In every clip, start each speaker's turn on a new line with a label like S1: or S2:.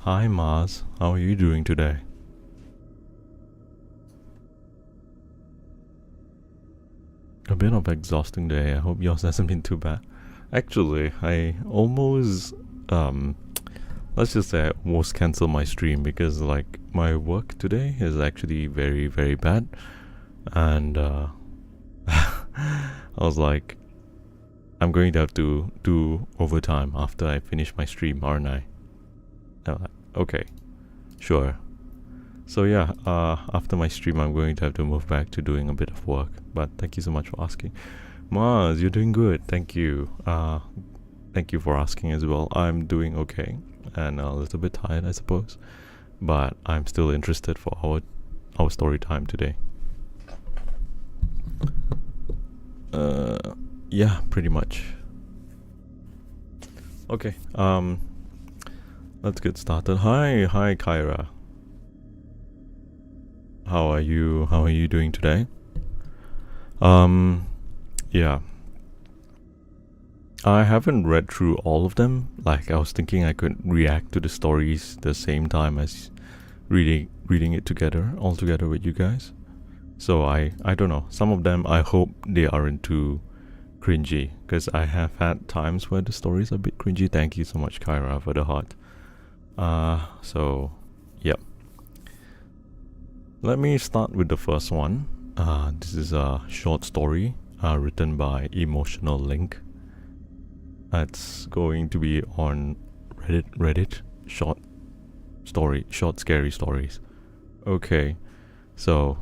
S1: Hi Mars, how are you doing today? A bit of exhausting day. I hope yours hasn't been too bad. Actually, I almost um let's just say I almost cancelled my stream because like my work today is actually very very bad and I was like I'm going to have to do overtime after I finish my stream, aren't I? I'm like, okay, sure. So yeah, after my stream, I'm going to have to move back to doing a bit of work. But thank you so much for asking. Mars, you're doing good. Thank you. Thank you for asking as well. I'm doing okay and a little bit tired, I suppose. But I'm still interested for our story time today. Yeah, pretty much. Okay. Let's get started. Hi, Kyra. How are you? How are you doing today? Yeah. I haven't read through all of them. Like I was thinking I could react to the stories the same time as reading it all together with you guys. So I don't know. Some of them I hope they aren't too cringy because I have had times where the stories are a bit cringy. Thank you so much, Kyra, for the heart. So yep. Let me start with the first one. This is a short story written by Emotional Link. It's going to be on Reddit short scary stories. Okay, so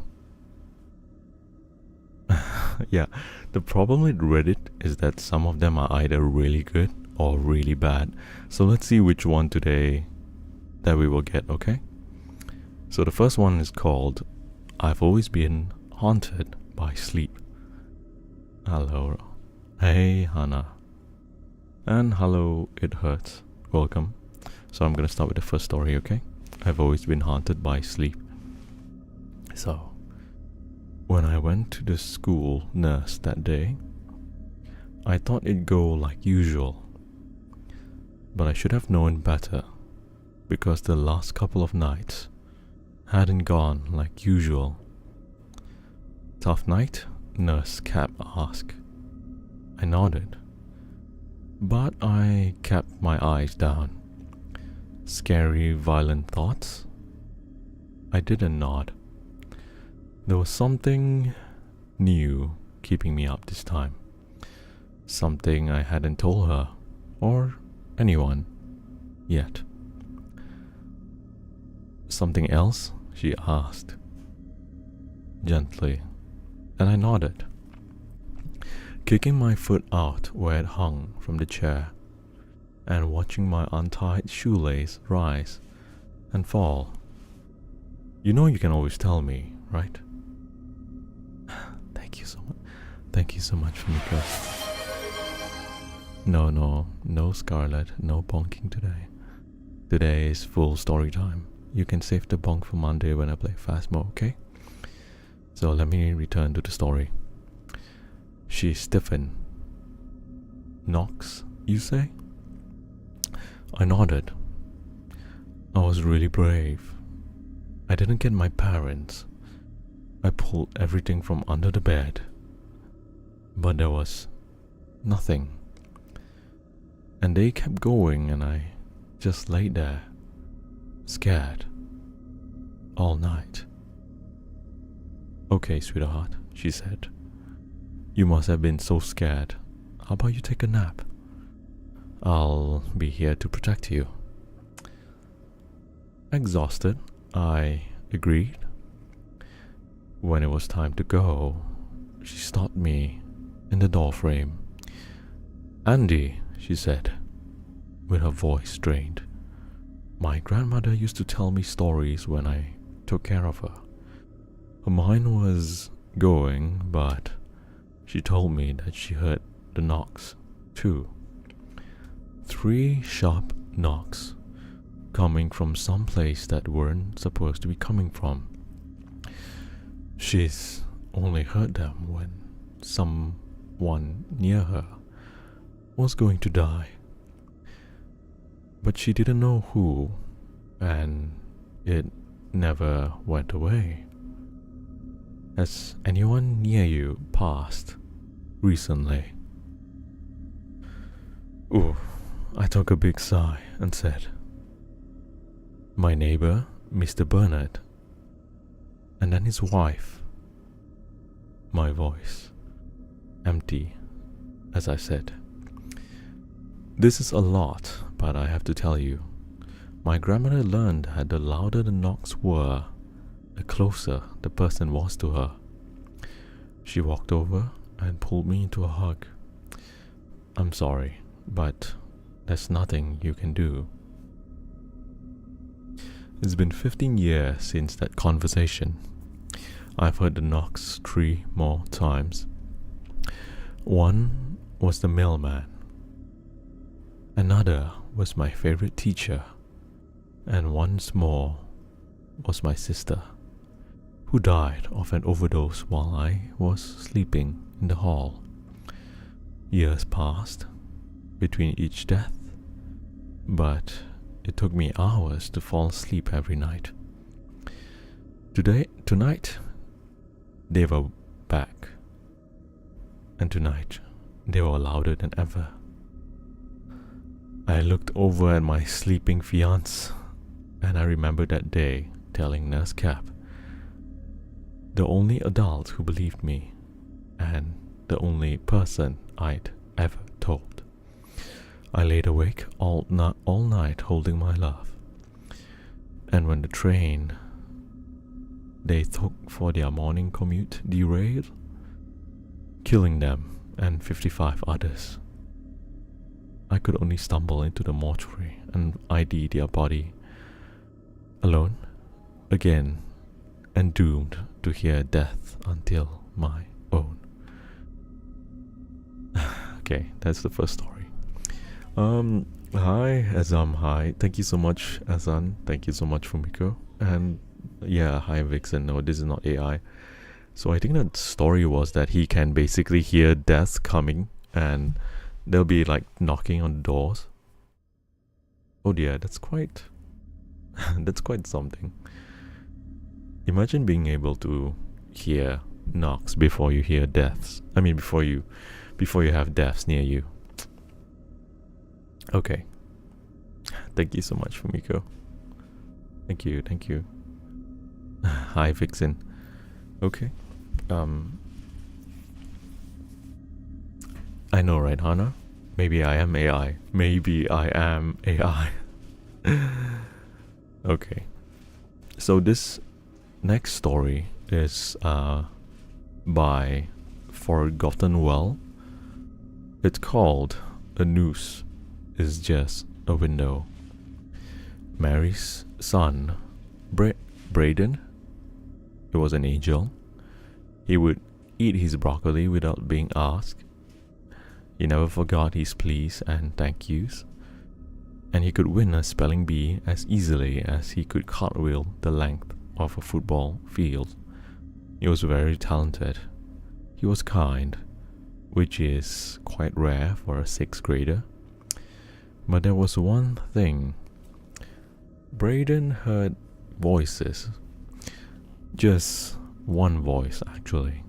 S1: yeah, the problem with Reddit is that some of them are either really good or really bad. So let's see which one today that we will get, okay? So the first one is called I've Always Been Haunted by Sleep. Hello. Hey, Hannah. And hello, It Hurts. Welcome. So I'm gonna start with the first story, okay? I've always been haunted by sleep. So, when I went to the school nurse that day, I thought it'd go like usual. But I should have known better, because the last couple of nights hadn't gone like usual. Tough night? Nurse Cap asked. I nodded, but I kept my eyes down. Scary, violent thoughts? I didn't nod. There was something new keeping me up this time. Something I hadn't told her, or anyone, yet. Something else? She asked, gently, and I nodded, kicking my foot out where it hung from the chair, and watching my untied shoelace rise and fall. You know you can always tell me, right? Thank you so much. Thank you so much, Mika. No Scarlet, no bonking today. Today is full story time. You can save the bonk for Monday when I play fast mode, okay? So let me return to the story. She stiffened. Knox, you say? I nodded. I was really brave. I didn't get my parents. I pulled everything from under the bed. But there was nothing. And they kept going and I just lay there, scared, all night. Okay, sweetheart, she said. You must have been so scared. How about you take a nap? I'll be here to protect you. Exhausted, I agreed. When it was time to go, she stopped me in the doorframe. Andy, she said, with her voice strained. My grandmother used to tell me stories when I took care of her. Her mind was going, but she told me that she heard the knocks, too. 3 sharp knocks, coming from some place that weren't supposed to be coming from. She's only heard them when someone near her was going to die. But she didn't know who and it never went away. Has anyone near you passed recently? Ooh, I took a big sigh and said, my neighbor, Mr. Bernard, and then his wife. My voice empty as I said, this is a lot, but I have to tell you. My grandmother learned that the louder the knocks were, the closer the person was to her. She walked over and pulled me into a hug. I'm sorry, but there's nothing you can do. It's been 15 years since that conversation. I've heard the knocks 3 more times. One was the mailman. Another was my favorite teacher. And once more was my sister, who died of an overdose while I was sleeping in the hall. Years passed between each death, but it took me hours to fall asleep every night. Tonight, they were back, and tonight they were louder than ever. I looked over at my sleeping fiancé, and I remember that day telling Nurse Cap, the only adult who believed me, and the only person I'd ever told. I laid awake all night holding my love. And when the train they took for their morning commute derailed, killing them and 55 others, I could only stumble into the mortuary and ID their body, alone, again, and doomed to hear death until my own. Okay, that's the first story. Hi Azam, hi. Thank you so much, Azan. Thank you so much, Fumiko. And yeah, hi Vixen. No, this is not AI. So I think the story was that he can basically hear death coming, and they'll be like knocking on doors. Oh dear, that's quite that's quite something. Imagine being able to hear knocks before you hear deaths. I mean, before you have deaths near you. Okay. Thank you so much, Fumiko. Thank you. Hi, Vixen. Okay. I know, right, Hannah? Maybe I am AI. Okay. So this next story is by Forgotten Well. It's called A Noose is Just a Window. Mary's son, Braden, he was an angel. He would eat his broccoli without being asked. He never forgot his please and thank yous. And he could win a spelling bee as easily as he could cartwheel the length of a football field. He was very talented. He was kind, which is quite rare for a 6th grader. But there was one thing. Braden heard voices. Just one voice, actually.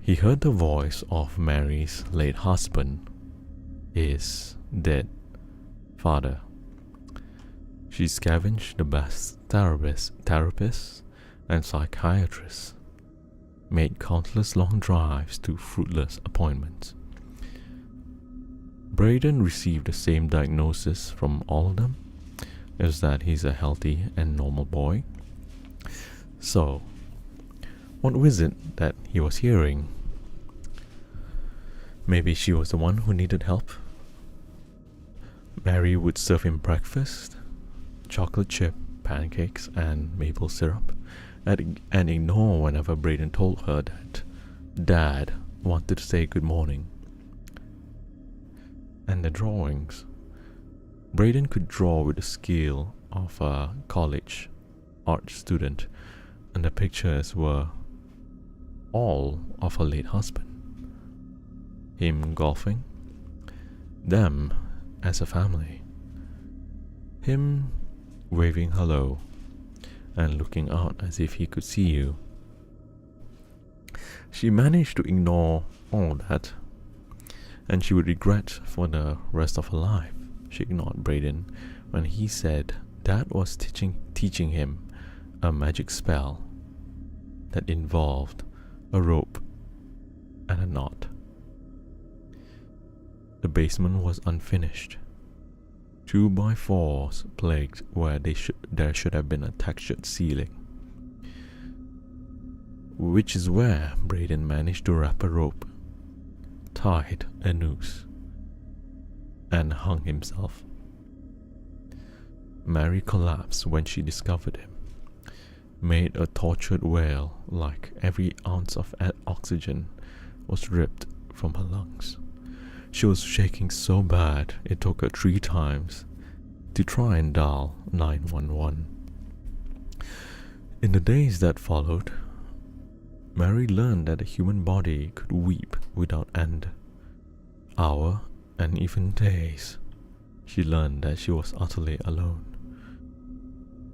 S1: He heard the voice of Mary's late husband, his dead father. She scavenged the best therapists and psychiatrists, made countless long drives to fruitless appointments. Braden received the same diagnosis from all of them, is that he's a healthy and normal boy. So, what was it that he was hearing? Maybe she was the one who needed help. Mary would serve him breakfast, chocolate chip pancakes and maple syrup, and ignore whenever Braden told her that Dad wanted to say good morning. And the drawings. Braden could draw with the skill of a college art student, and the pictures were all of her late husband. Him golfing, them as a family, him waving hello and looking out as if he could see you. She managed to ignore all that, and she would regret for the rest of her life. She ignored Brayden when he said Dad was teaching him a magic spell that involved a rope and a knot. The basement was unfinished. 2x4s plagued where there should have been a textured ceiling, which is where Brayden managed to wrap a rope, tied a noose, and hung himself. Mary collapsed when she discovered him, made a tortured wail like every ounce of oxygen was ripped from her lungs. She was shaking so bad it took her 3 times to try and dial 911. In the days that followed, Mary learned that the human body could weep without end. Hours and even days, she learned that she was utterly alone.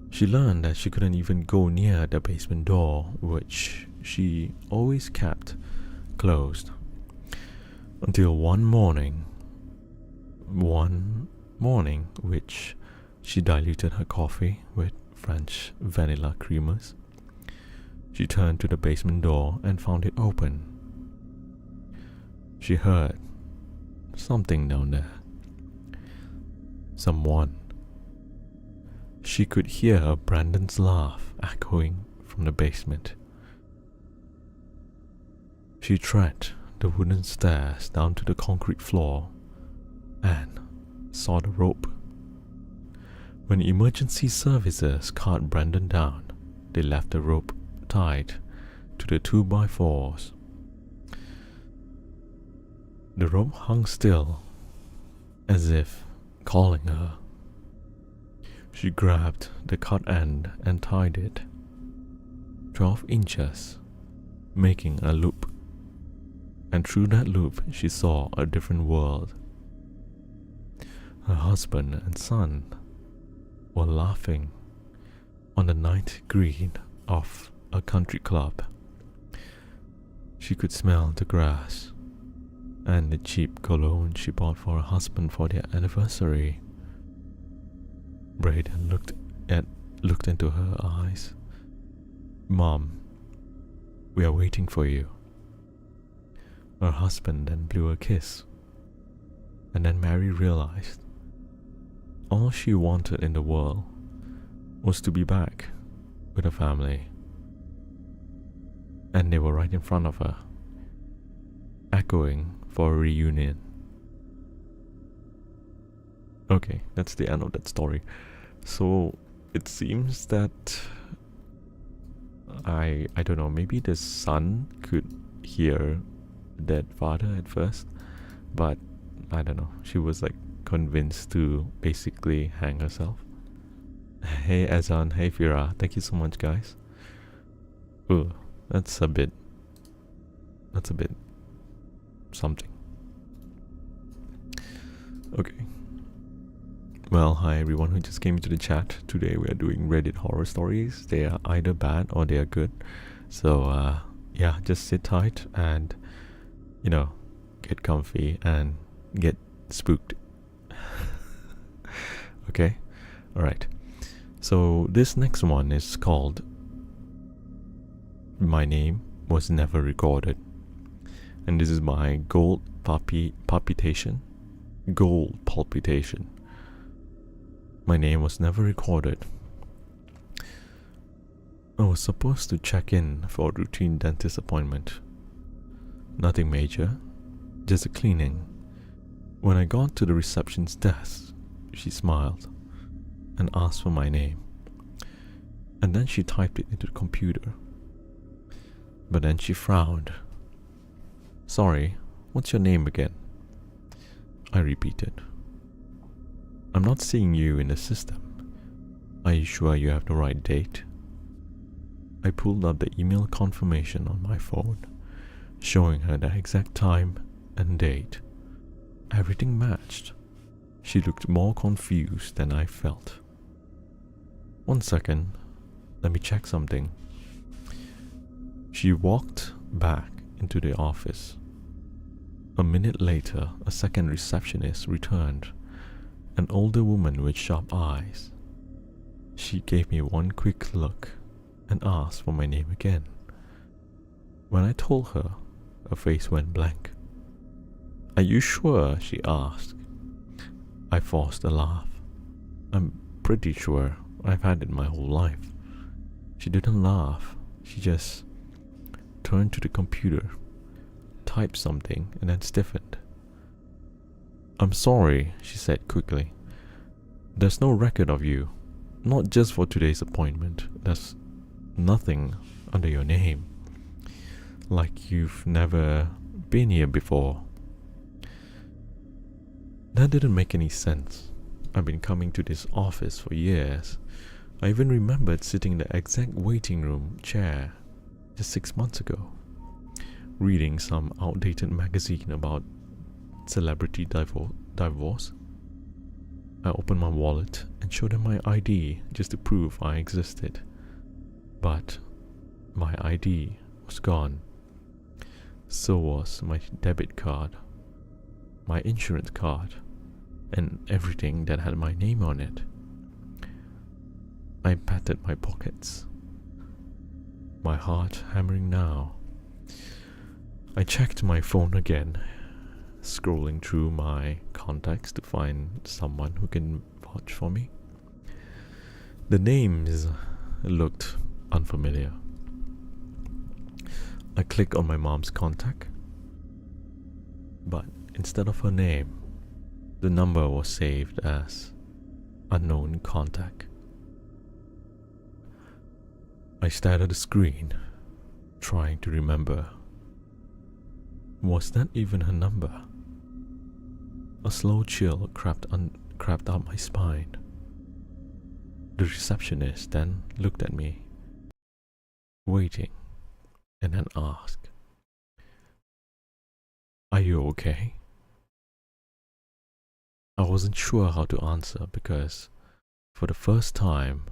S1: She learned that she couldn't even go near the basement door, which she always kept closed. Until one morning which she diluted her coffee with French vanilla creamers. She turned to the basement door and found it open. She heard something down there. Someone. She could hear Brandon's laugh echoing from the basement. She tread the wooden stairs down to the concrete floor and saw the rope. When emergency services carted Brandon down, they left the rope tied to the 2x4s. The rope hung still, as if calling her. She grabbed the cut end and tied it 12 inches, making a loop. And through that loop she saw a different world. Her husband and son were laughing on the night green of a country club. She could smell the grass and the cheap cologne she bought for her husband for their anniversary. Brayden looked into her eyes. "Mom, we are waiting for you." Her husband then blew a kiss, and then Mary realized all she wanted in the world was to be back with her family, and they were right in front of her, echoing for a reunion. Okay, that's the end of that story. So it seems that I don't know, maybe the son could hear dead father at first, but I don't know, she was like convinced to basically hang herself. Hey Azan, hey Fira, thank you so much guys. Ooh, that's a bit something. Okay, well, hi everyone who just came into the chat. Today we are doing Reddit horror stories. They are either bad or they are good, so yeah, just sit tight and get comfy and get spooked. Okay, alright, so this next one is called My Name Was Never Recorded, and this is my gold palpitation. My name was never recorded. I was supposed to check in for a routine dentist appointment. Nothing major, just a cleaning. When I got to the reception's desk, she smiled and asked for my name, and then she typed it into the computer. But then she frowned. "Sorry, what's your name again?" I repeated. "I'm not seeing you in the system. Are you sure you have the right date?" I pulled up the email confirmation on my phone, showing her the exact time and date. Everything matched. She looked more confused than I felt. 1 second, let me check something. She walked back into the office. A minute later, a second receptionist returned, an older woman with sharp eyes. She gave me one quick look and asked for my name again. When I told her, her face went blank. "Are you sure?" she asked. I forced a laugh. "I'm pretty sure. I've had it my whole life." She didn't laugh. She just turned to the computer, typed something, and then stiffened. "I'm sorry," she said quickly. "There's no record of you. Not just for today's appointment. There's nothing under your name. Like you've never been here before." That didn't make any sense. I've been coming to this office for years. I even remembered sitting in the exact waiting room chair just 6 months ago, reading some outdated magazine about celebrity divorce. I opened my wallet and showed them my ID just to prove I existed. But my ID was gone. So was my debit card, my insurance card, and everything that had my name on it. I patted my pockets, my heart hammering now. I checked my phone again, scrolling through my contacts to find someone who can vouch for me. The names looked unfamiliar. I clicked on my mom's contact, but instead of her name, the number was saved as unknown contact. I stared at the screen, trying to remember. Was that even her number? A slow chill crept up my spine. The receptionist then looked at me, waiting, and then asked, "Are you okay?" I wasn't sure how to answer because, for the first time,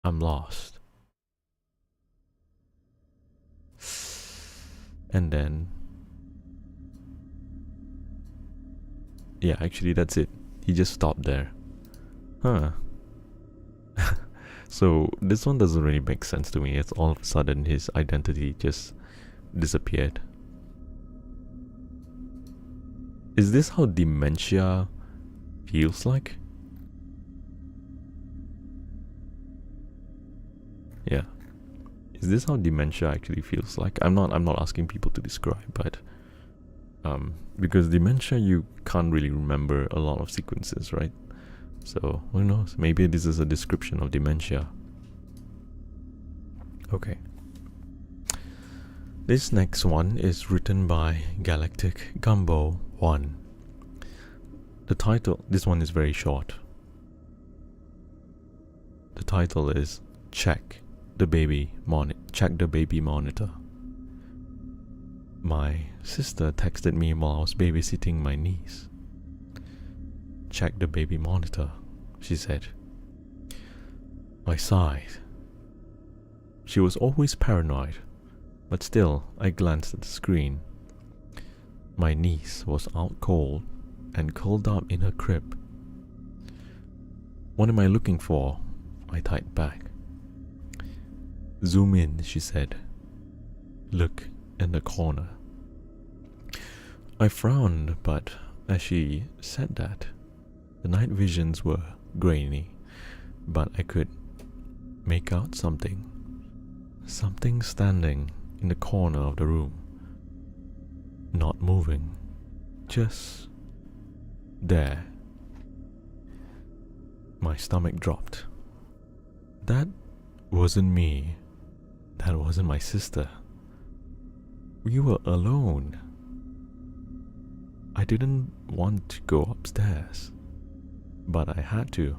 S1: I'm lost. And then, yeah, actually that's it. He just stopped there. Huh. So this one doesn't really make sense to me. It's all of a sudden his identity just disappeared. Is this how dementia feels like? Yeah. Is this how dementia actually feels like? I'm not asking people to describe, but because dementia, you can't really remember a lot of sequences, right? So who knows? Maybe this is a description of dementia. Okay. This next one is written by Galactic Gumbo 1. The title, this one is very short. The title is Check the Baby Monitor. My sister texted me while I was babysitting my niece. "Check the baby monitor," she said. I sighed. She was always paranoid, but still I glanced at the screen. My niece was out cold and curled up in her crib. "What am I looking for?" I typed back. "Zoom in," she said. "Look in the corner." I frowned, but as she said that, the night visions were grainy, but I could make out something standing in the corner of the room, not moving, just there. My stomach dropped. That wasn't me. That wasn't my sister. We were alone. I didn't want to go upstairs, but I had to.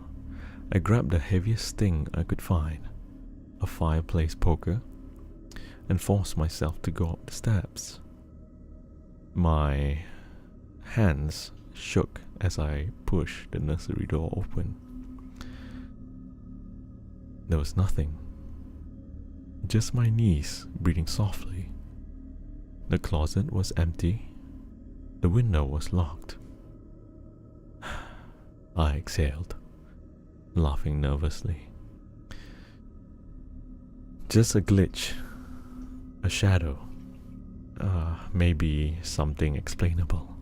S1: I grabbed the heaviest thing I could find, a fireplace poker, and forced myself to go up the steps. My hands shook as I pushed the nursery door open. There was nothing. Just my niece breathing softly. The closet was empty. The window was locked. I exhaled, laughing nervously. Just a glitch. A shadow. Maybe something explainable.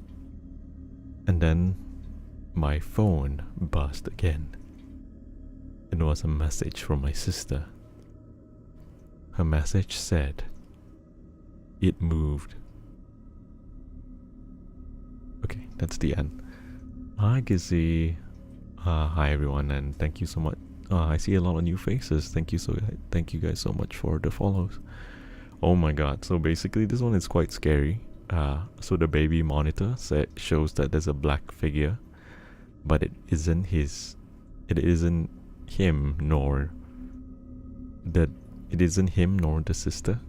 S1: And then my phone buzzed again. It was a message from my sister. Her message said, "It moved." Okay, that's the end. Hi Gizzy. Hi everyone, and thank you so much. I see a lot of new faces. Thank you guys so much for the follows. Oh my god, so basically this one is quite scary. So the baby monitor shows that there's a black figure, but it isn't him nor the sister.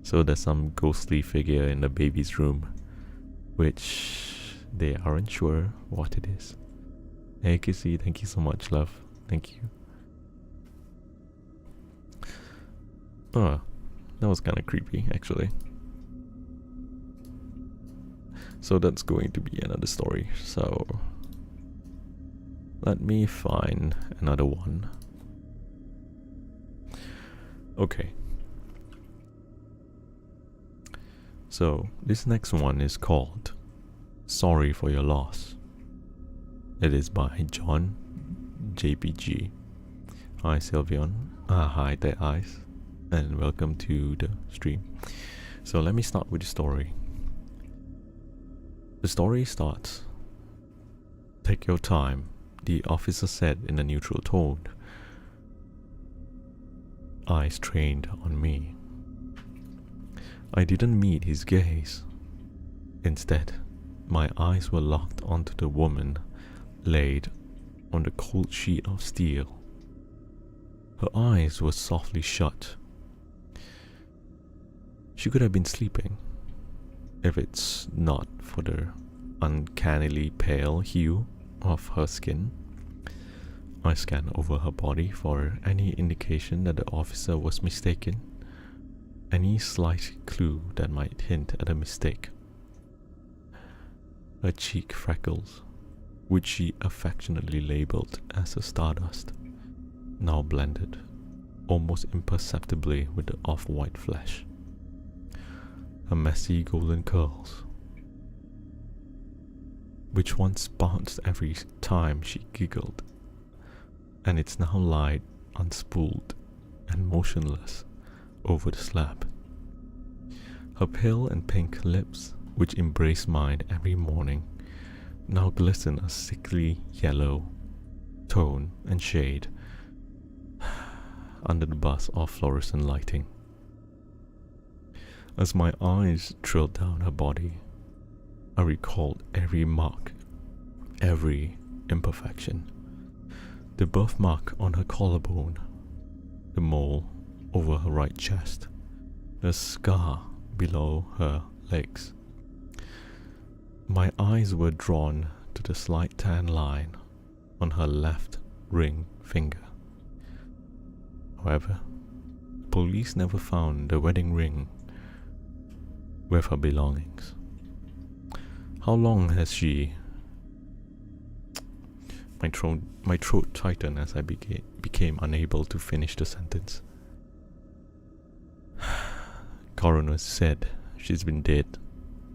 S1: So there's some ghostly figure in the baby's room, which they aren't sure what it is. Hey Kissy, thank you so much, love. Thank you. That was kind of creepy, actually. So that's going to be another story. So let me find another one. Okay. So this next one is called Sorry for Your Loss. It is by John JPG. Hi Sylvian. Hi Dead Eyes. And welcome to the stream. So let me start with the story. The story starts. Take your time, the officer said in a neutral tone. Eyes trained on me. I didn't meet his gaze. Instead, my eyes were locked onto the woman laid on the cold sheet of steel. Her eyes were softly shut. She could have been sleeping, if it's not for the uncannily pale hue of her skin. I scanned over her body for any indication that the officer was mistaken, any slight clue that might hint at a mistake. Her cheek freckles, which she affectionately labeled as a stardust, now blended almost imperceptibly with the off-white flesh. Her messy golden curls, which once bounced every time she giggled, and it's now lied unspooled and motionless over the slab. Her pale and pink lips, which embraced mine every morning, now glisten a sickly yellow tone and shade under the buzz of fluorescent lighting. As my eyes trailed down her body, I recalled every mark, every imperfection. The birthmark on her collarbone, the mole over her right chest, the scar below her legs. My eyes were drawn to the slight tan line on her left ring finger. However, police never found the wedding ring with her belongings. How long has she... My throat tightened as I became unable to finish the sentence. Coroner said she's been dead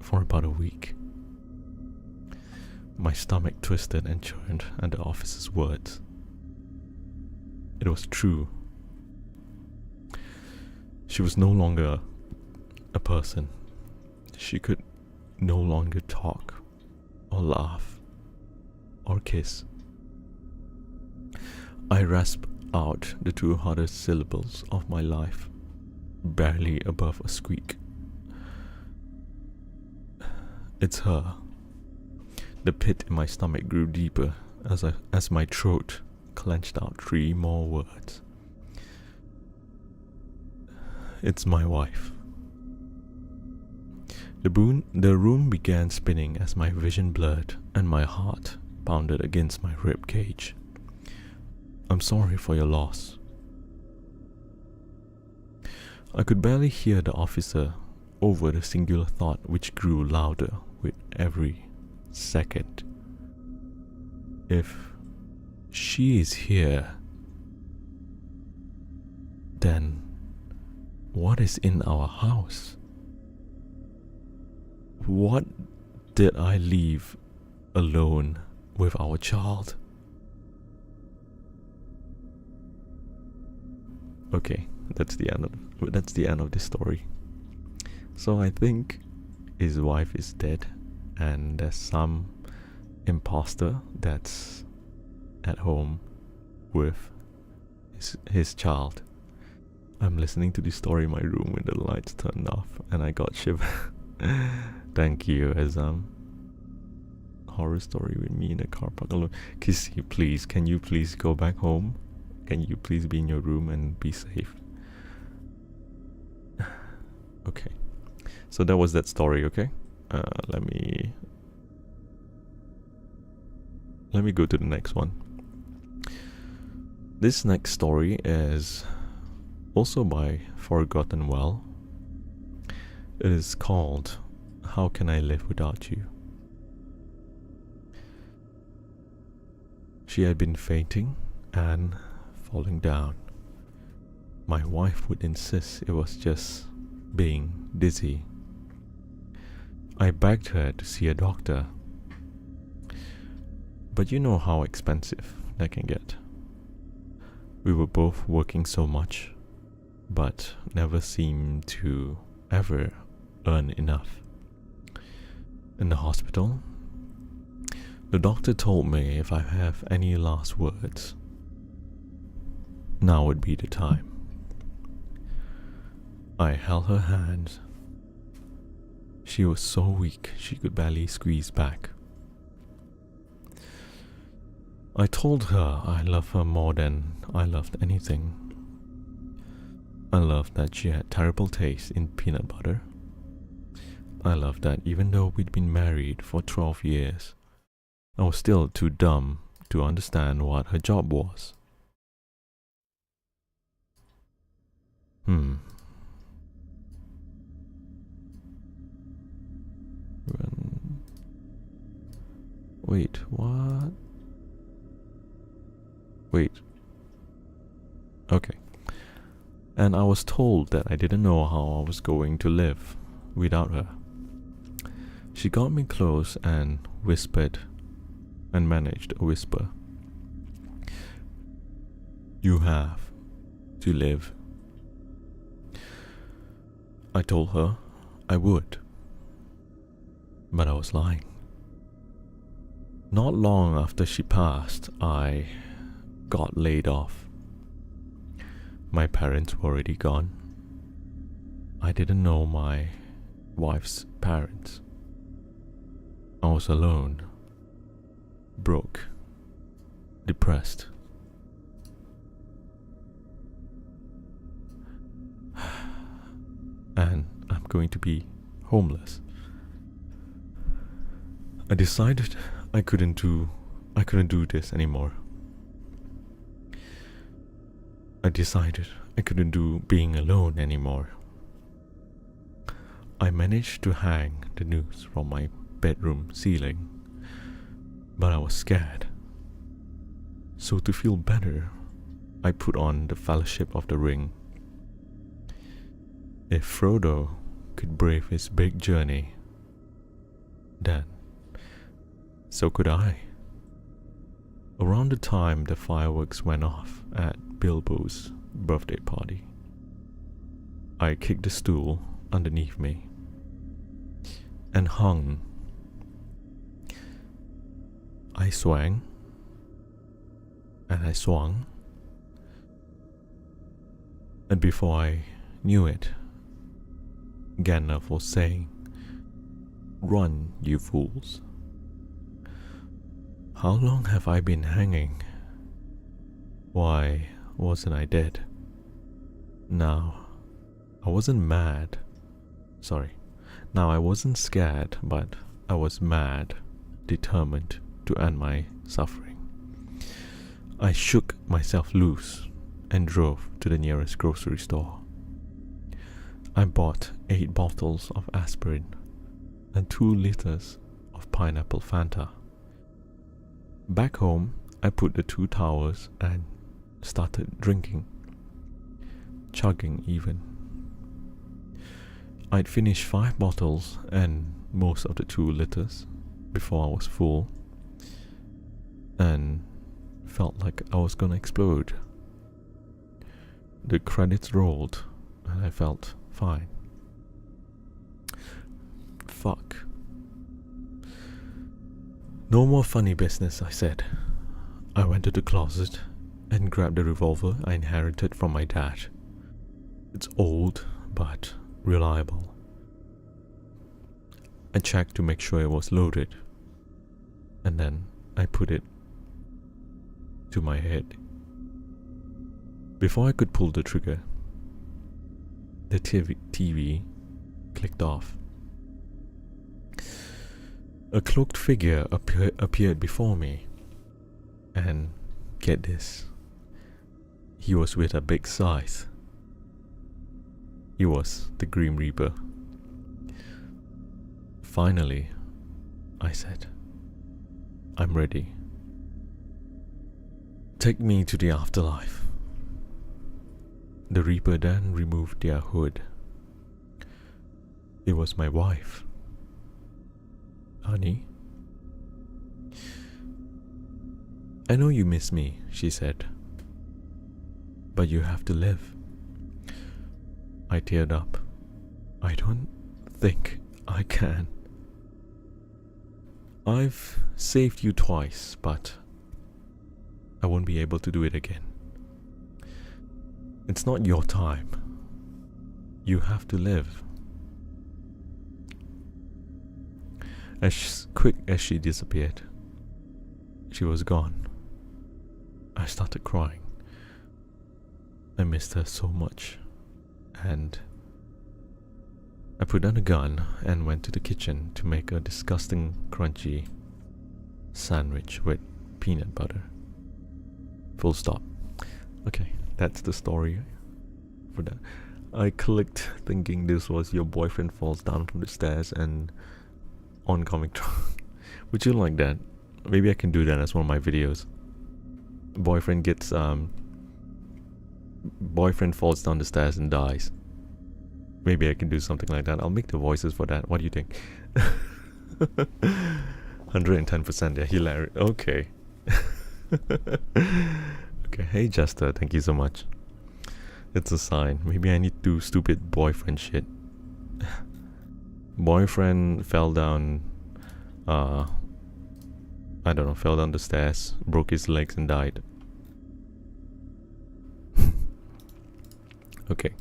S1: for about a week. My stomach twisted and churned at the officer's words. It was true. She was no longer a person. She could no longer talk, or laugh, or kiss. I rasped out the two hardest syllables of my life, barely above a squeak. It's her. The pit in my stomach grew deeper as my throat clenched out 3 more words. It's my wife. The room began spinning as my vision blurred and my heart pounded against my rib cage. I'm sorry for your loss, I could barely hear the officer over the singular thought which grew louder with every second. If she is here, then what is in our house? What did I leave alone with our child? Okay, that's the end of this story. So I think his wife is dead, and there's some imposter that's at home with his child. I'm listening to this story in my room with the lights turned off, and I got shiver. Thank you, as horror story with me in the car park alone. Kissy, please, can you please go back home? Can you please be in your room and be safe? Okay, so that was that story. Okay, let me go to the next one. This next story is also by Forgotten Well. It is called How Can I Live Without You? She had been fainting and falling down. My wife would insist it was just being dizzy. I begged her to see a doctor, but you know how expensive that can get. We were both working so much, but never seemed to ever earn enough. In the hospital, the doctor told me if I have any last words, now would be the time. I held her hand. She was so weak she could barely squeeze back. I told her I loved her more than I loved anything. I loved that she had terrible taste in peanut butter. I loved that even though we'd been married for 12 years, I was still too dumb to understand what her job was. Wait, what? Wait. Okay. And I was told that I didn't know how I was going to live without her. She got me close and whispered, and managed a whisper. You have to live. I told her I would, but I was lying. Not long after she passed, I got laid off. My parents were already gone. I didn't know my wife's parents. I was alone, broke, depressed. And I'm going to be homeless. I decided I couldn't do this anymore. I decided I couldn't do being alone anymore. I managed to hang the noose from my bedroom ceiling, but I was scared. So to feel better, I put on the Fellowship of the Ring. If Frodo could brave his big journey, then so could I. Around the time the fireworks went off at Bilbo's birthday party, I kicked the stool underneath me and hung. I swung and I swung, and before I knew it, Gandalf was saying, "Run, you fools." How long have I been hanging? Why wasn't I dead? Now, I wasn't mad. Now I wasn't scared, but I was mad, determined to end my suffering. I shook myself loose and drove to the nearest grocery store. I bought 8 bottles of aspirin and 2 liters of pineapple Fanta. Back home, I put the 2 towers and started drinking, chugging even. I'd finished 5 bottles and most of the 2 liters before I was full and felt like I was gonna explode. The credits rolled and I felt fine. Fuck. No more funny business, I said. I went to the closet and grabbed the revolver I inherited from my dad. It's old, but reliable. I checked to make sure it was loaded, and then I put it to my head. Before I could pull the trigger, the TV clicked off. A cloaked figure appeared before me, and get this, he was with a big scythe. He was the Grim Reaper. Finally, I said, I'm ready. Take me to the afterlife. The Reaper then removed their hood. It was my wife. Honey? I know you miss me, she said. But you have to live. I teared up. I don't think I can. I've saved you twice, but I won't be able to do it again. It's not your time. You have to live. As quick as she disappeared, she was gone. I started crying. I missed her so much. And I put down the gun and went to the kitchen to make a disgusting, crunchy sandwich with peanut butter. Full stop. Okay, that's the story for that. I clicked thinking this was your boyfriend falls down from the stairs and oncoming truck. Would you like that? Maybe I can do that as one of my videos. Boyfriend gets boyfriend falls down the stairs and dies. Maybe I can do something like that. I'll make the voices for that. What do you think? 110%, they're hilarious. Okay. Okay, hey Jester, thank you so much. It's a sign. Maybe I need to do stupid boyfriend shit. Boyfriend fell down, I don't know, fell down the stairs, broke his legs and died. Okay,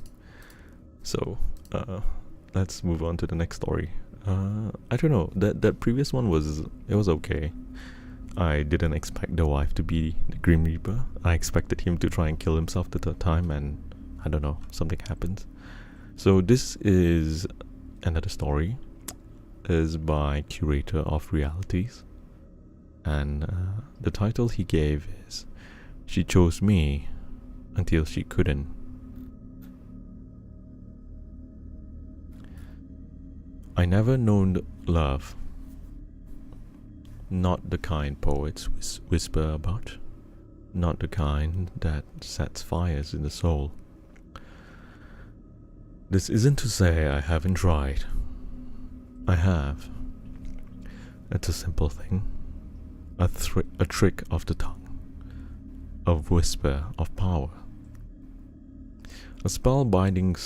S1: so let's move on to the next story. I don't know, that previous one was okay. I didn't expect the wife to be the Grim Reaper. I expected him to try and kill himself the third time, and I don't know, something happens. So this is another story. Is by Curator of Realities, and the title he gave is "She Chose Me Until She Couldn't." I never known love, not the kind poets whisper about, not the kind that sets fires in the soul. This isn't to say I haven't tried. I have. It's a simple thing, a trick of the tongue, a whisper of power, a spellbinding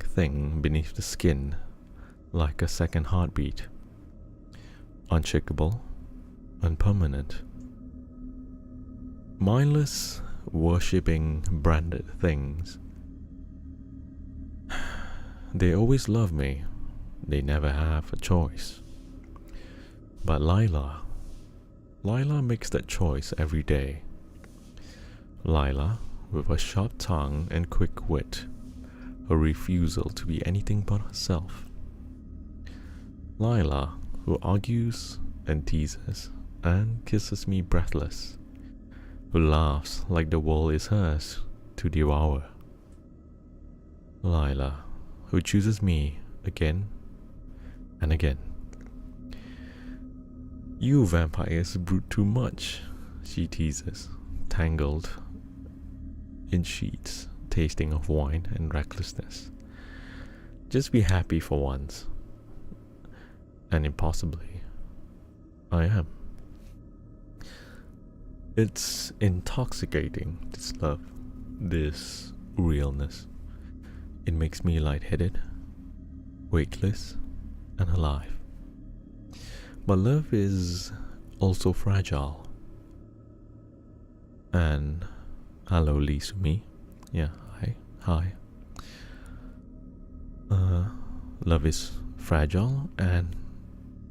S1: thing beneath the skin, like a second heartbeat, unshakable, unpermanent. Mindless, worshipping, branded things. They always love me. They never have a choice. But Lila makes that choice every day. Lila, with a sharp tongue and quick wit, her refusal to be anything but herself. Lila, who argues and teases and kisses me breathless, who laughs like the world is hers to devour. Lila, who chooses me again and again. You vampires brood too much, she teases, tangled in sheets, tasting of wine and recklessness. Just be happy for once. And impossibly, I am. It's intoxicating, this love, this realness. It makes me lightheaded, weightless, and alive. But love is also fragile. And hello, Lisumi. Yeah, hi. Love is fragile, and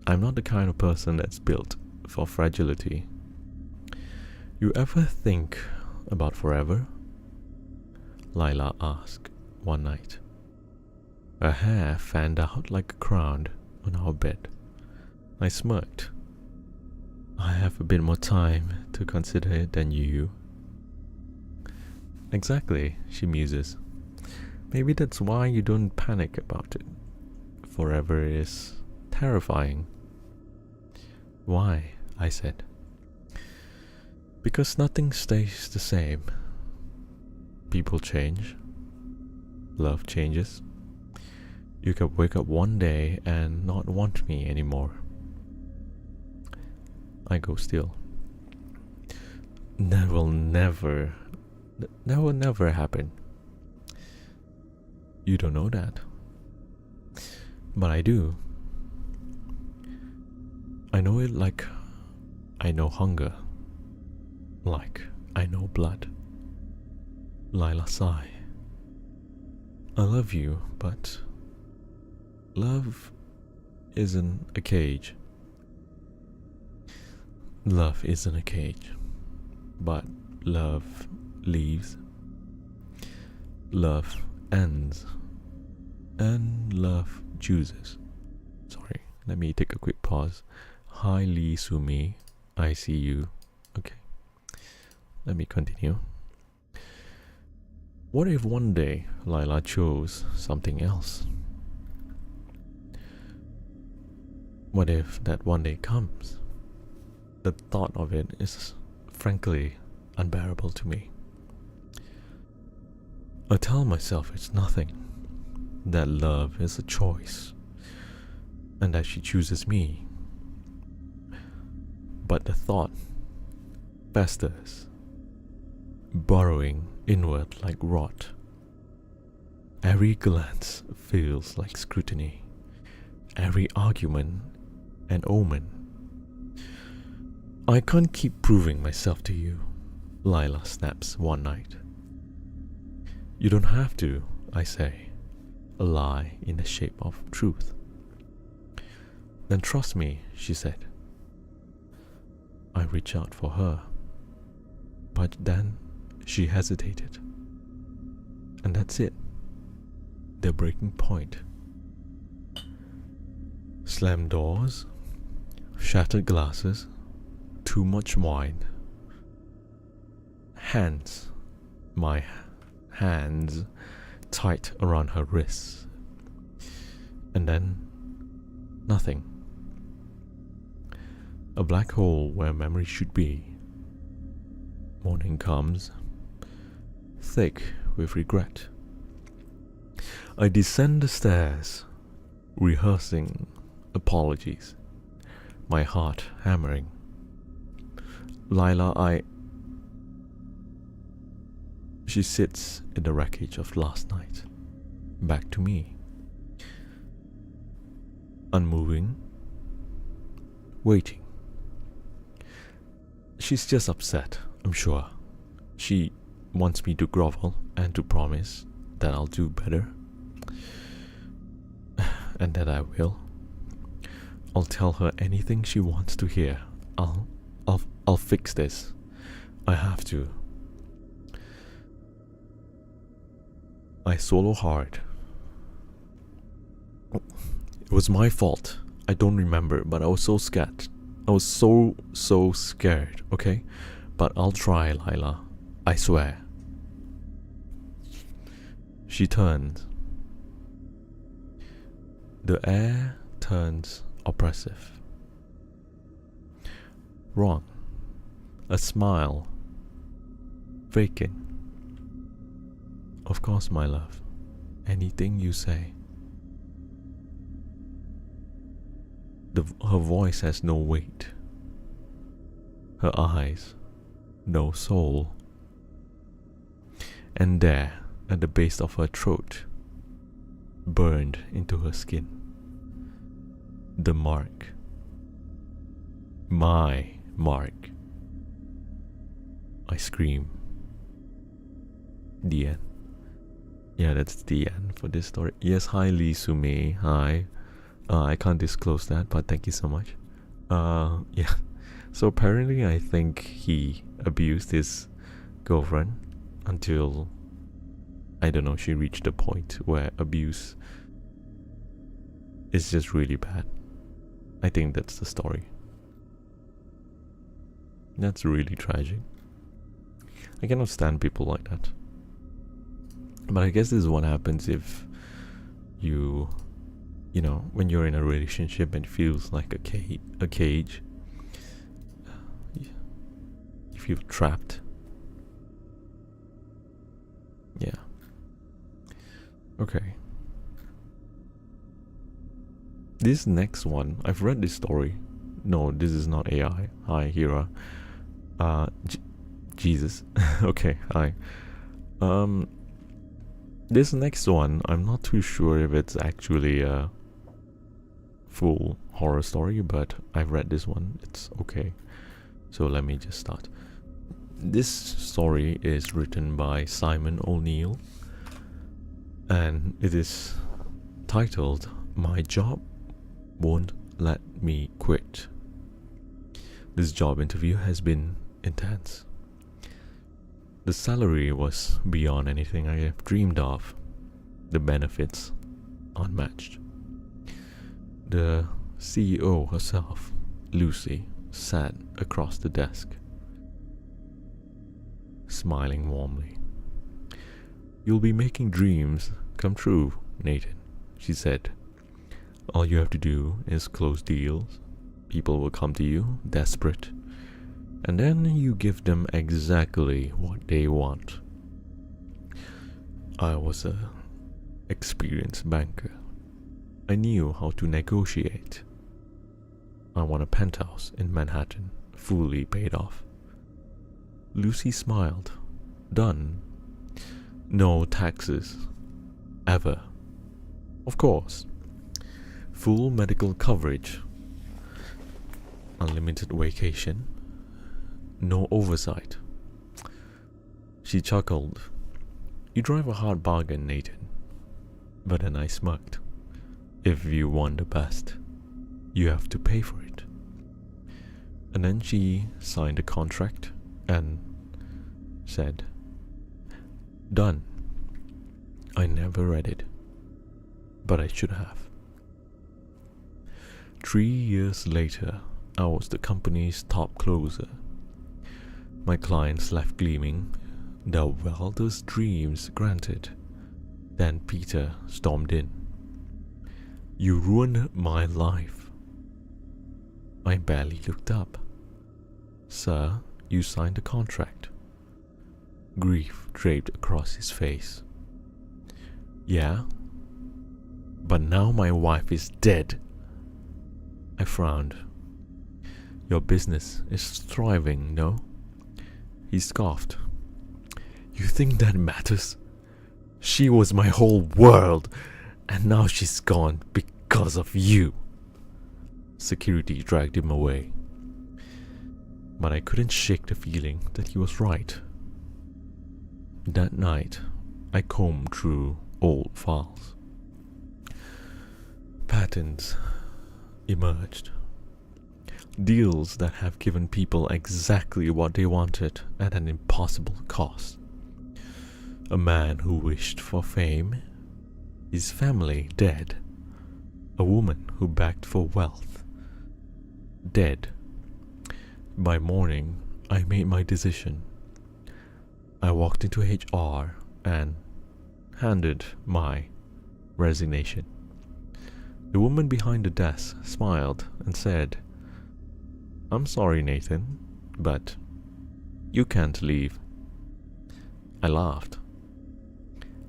S1: I'm not the kind of person that's built for fragility. You ever think about forever? Lila asked one night. Her hair fanned out like a crown on our bed. I smirked. I have a bit more time to consider it than you. Exactly, she muses. Maybe that's why you don't panic about it. Forever is terrifying. Why? I said. Because nothing stays the same. People change. Love changes. You could wake up one day and not want me anymore. I go still. That will never happen. You don't know that. But I do. I know it like I know hunger. Like I know blood. Lila sigh. I love you, but love isn't a cage. Love isn't a cage, but love leaves. Love ends, and love chooses. Sorry, let me take a quick pause. Hi Lee Sumi, I see you. Okay, let me continue. What if one day Lila chose something else? What if that one day comes? The thought of it is frankly unbearable to me. I tell myself it's nothing, that love is a choice, and that she chooses me. But the thought festers, burrowing inward like rot. Every glance feels like scrutiny, every argument an omen. I can't keep proving myself to you, Lila snaps one night. You don't have to, I say, a lie in the shape of truth. Then trust me, she said. I reach out for her, but then she hesitated. And that's it, the breaking point. Slammed doors, shattered glasses, too much wine. Hands, my hands, tight around her wrists. And then, nothing. A black hole where memory should be. Morning comes, thick with regret. I descend the stairs, rehearsing apologies, my heart hammering. Lila, She sits in the wreckage of last night, back to me. Unmoving, waiting. She's just upset, I'm sure. She wants me to grovel and to promise that I'll do better. And that I will. I'll tell her anything she wants to hear. I'll fix this. I have to. I swallow hard. It was my fault. I don't remember, but I was so scared. I was so scared, okay? But I'll try, Lila. I swear. She turns. The air turns oppressive. Wrong. A smile. Vacant. Of course, my love. Anything you say. Her voice has no weight. Her eyes, no soul. And there, at the base of her throat, burned into her skin, the mark. My mark. I scream. The end. Yeah, that's the end for this story. Yes, hi Lee Sume. Hi. I can't disclose that, but thank you so much. Yeah. So apparently I think he abused his girlfriend until, I don't know, she reached a point where abuse is just really bad. I think that's the story. That's really tragic. I cannot stand people like that. But I guess this is what happens if you know, when you're in a relationship and it feels like a cage, you feel trapped. Yeah. Okay. This next one, I've read this story. No, this is not AI. Hi, Hira. Jesus. Okay, hi. This next one, I'm not too sure if it's actually a full horror story, but I've read this one. It's okay. So let me just start. This story is written by Simon O'Neill, and it is titled "My Job Won't Let Me Quit." This job interview has been intense. The salary was beyond anything I have dreamed of. The benefits unmatched. The CEO herself, Lucy, sat across the desk, smiling warmly. "You'll be making dreams come true, Nathan," she said. "All you have to do is close deals. People will come to you, desperate. And then you give them exactly what they want." I was an experienced banker. I knew how to negotiate. I want a penthouse in Manhattan, fully paid off. Lucy smiled. "Done. No taxes. Ever. Of course. Full medical coverage. Unlimited vacation. No oversight." She chuckled. "You drive a hard bargain, Nathan." But then I smirked. "If you want the best, you have to pay for it." And then she signed a contract and said, "Done." I never read it, but I should have. 3 years later, I was the company's top closer. My clients left gleaming, their wildest dreams granted. Then Peter stormed in. "You ruined my life." I barely looked up. "Sir, you signed the contract." Grief draped across his face. "Yeah? But now my wife is dead." I frowned. "Your business is thriving, no?" He scoffed. "You think that matters? She was my whole world, and now she's gone because of you." Security dragged him away. But I couldn't shake the feeling that he was right. That night, I combed through old files. Patterns emerged. Deals that have given people exactly what they wanted at an impossible cost. A man who wished for fame, his family dead. A woman who begged for wealth, dead. By morning, I made my decision. I walked into HR and handed my resignation. The woman behind the desk smiled and said, "I'm sorry, Nathan, but you can't leave." I laughed.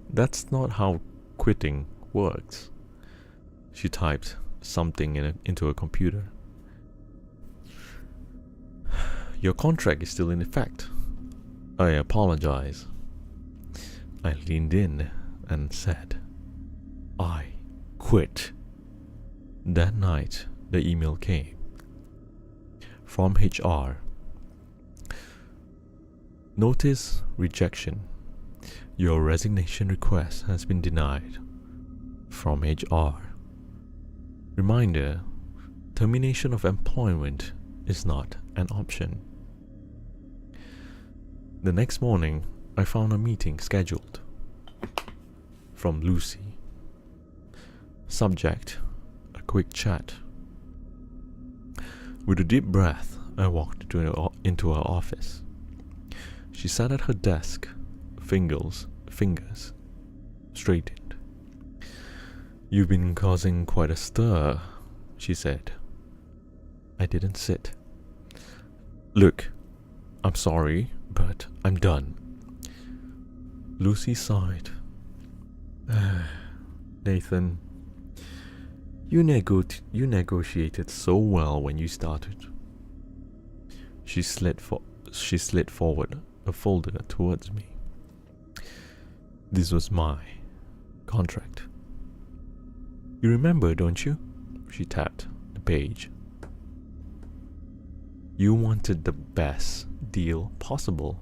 S1: "That's not how quitting works." She typed something into a computer. "Your contract is still in effect. I apologize." I leaned in and said, "I quit." That night, the email came from HR. "Notice rejection. Your resignation request has been denied." From HR. "Reminder, termination of employment is not an option." The next morning, I found a meeting scheduled. From Lucy. Subject, a quick chat. With a deep breath, I walked into her office. She sat at her desk, fingers straightened. "You've been causing quite a stir," she said. I didn't sit. "Look, I'm sorry, but I'm done." Lucy sighed. "Nathan, you negotiated so well when you started." She slid forward a folder towards me. "This was my contract. You remember, don't you?" She tapped the page. "You wanted the best deal possible,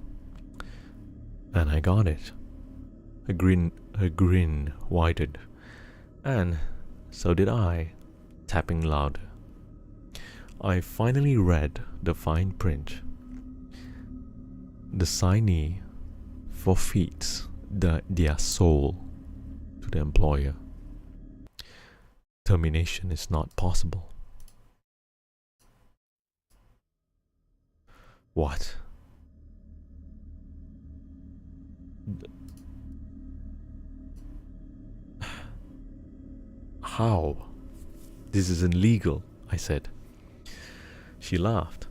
S1: and I got it." Her grin widened, and so did I, tapping louder. I finally read the fine print. The signee forfeits their soul to the employer. Termination is not possible. What? How? This isn't legal, I said. She laughed.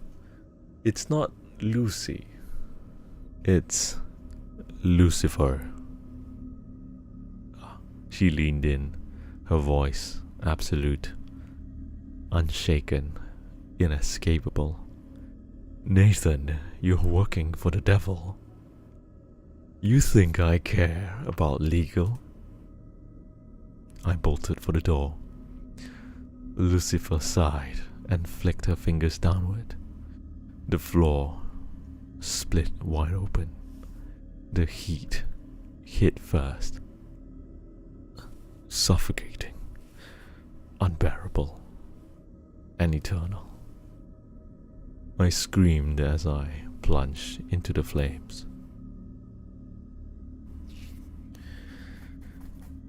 S1: "It's not Lucy. It's Lucifer." She leaned in, her voice absolute, unshaken, inescapable. "Nathan, you're working for the devil. You think I care about legal?" I bolted for the door. Lucifer sighed and flicked her fingers downward. The floor split wide open. The heat hit first. Suffocating, unbearable, and eternal. I screamed as I plunged into the flames.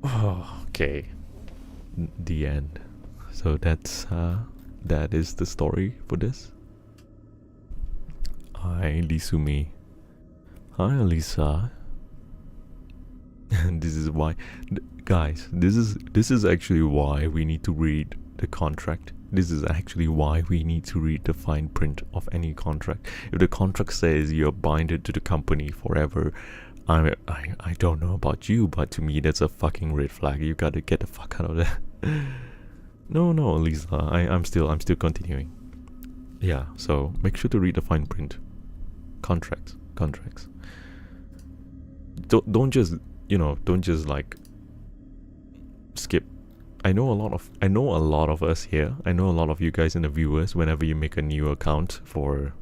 S1: Oh, okay. The end. So that is the story for this. Hi, Lisumi. Hi, Alisa. And this is why, guys, this is actually why we need to read the contract. This is actually why we need to read the fine print of any contract. If the contract says you're binded to the company forever, I don't know about you, but to me that's a fucking red flag. You gotta get the fuck out of that. No, Lisa, I'm still continuing. Yeah, so make sure to read the fine print. Contracts. Don't just like skip. I know a lot of us here. I know a lot of you guys and the viewers. Whenever you make a new account for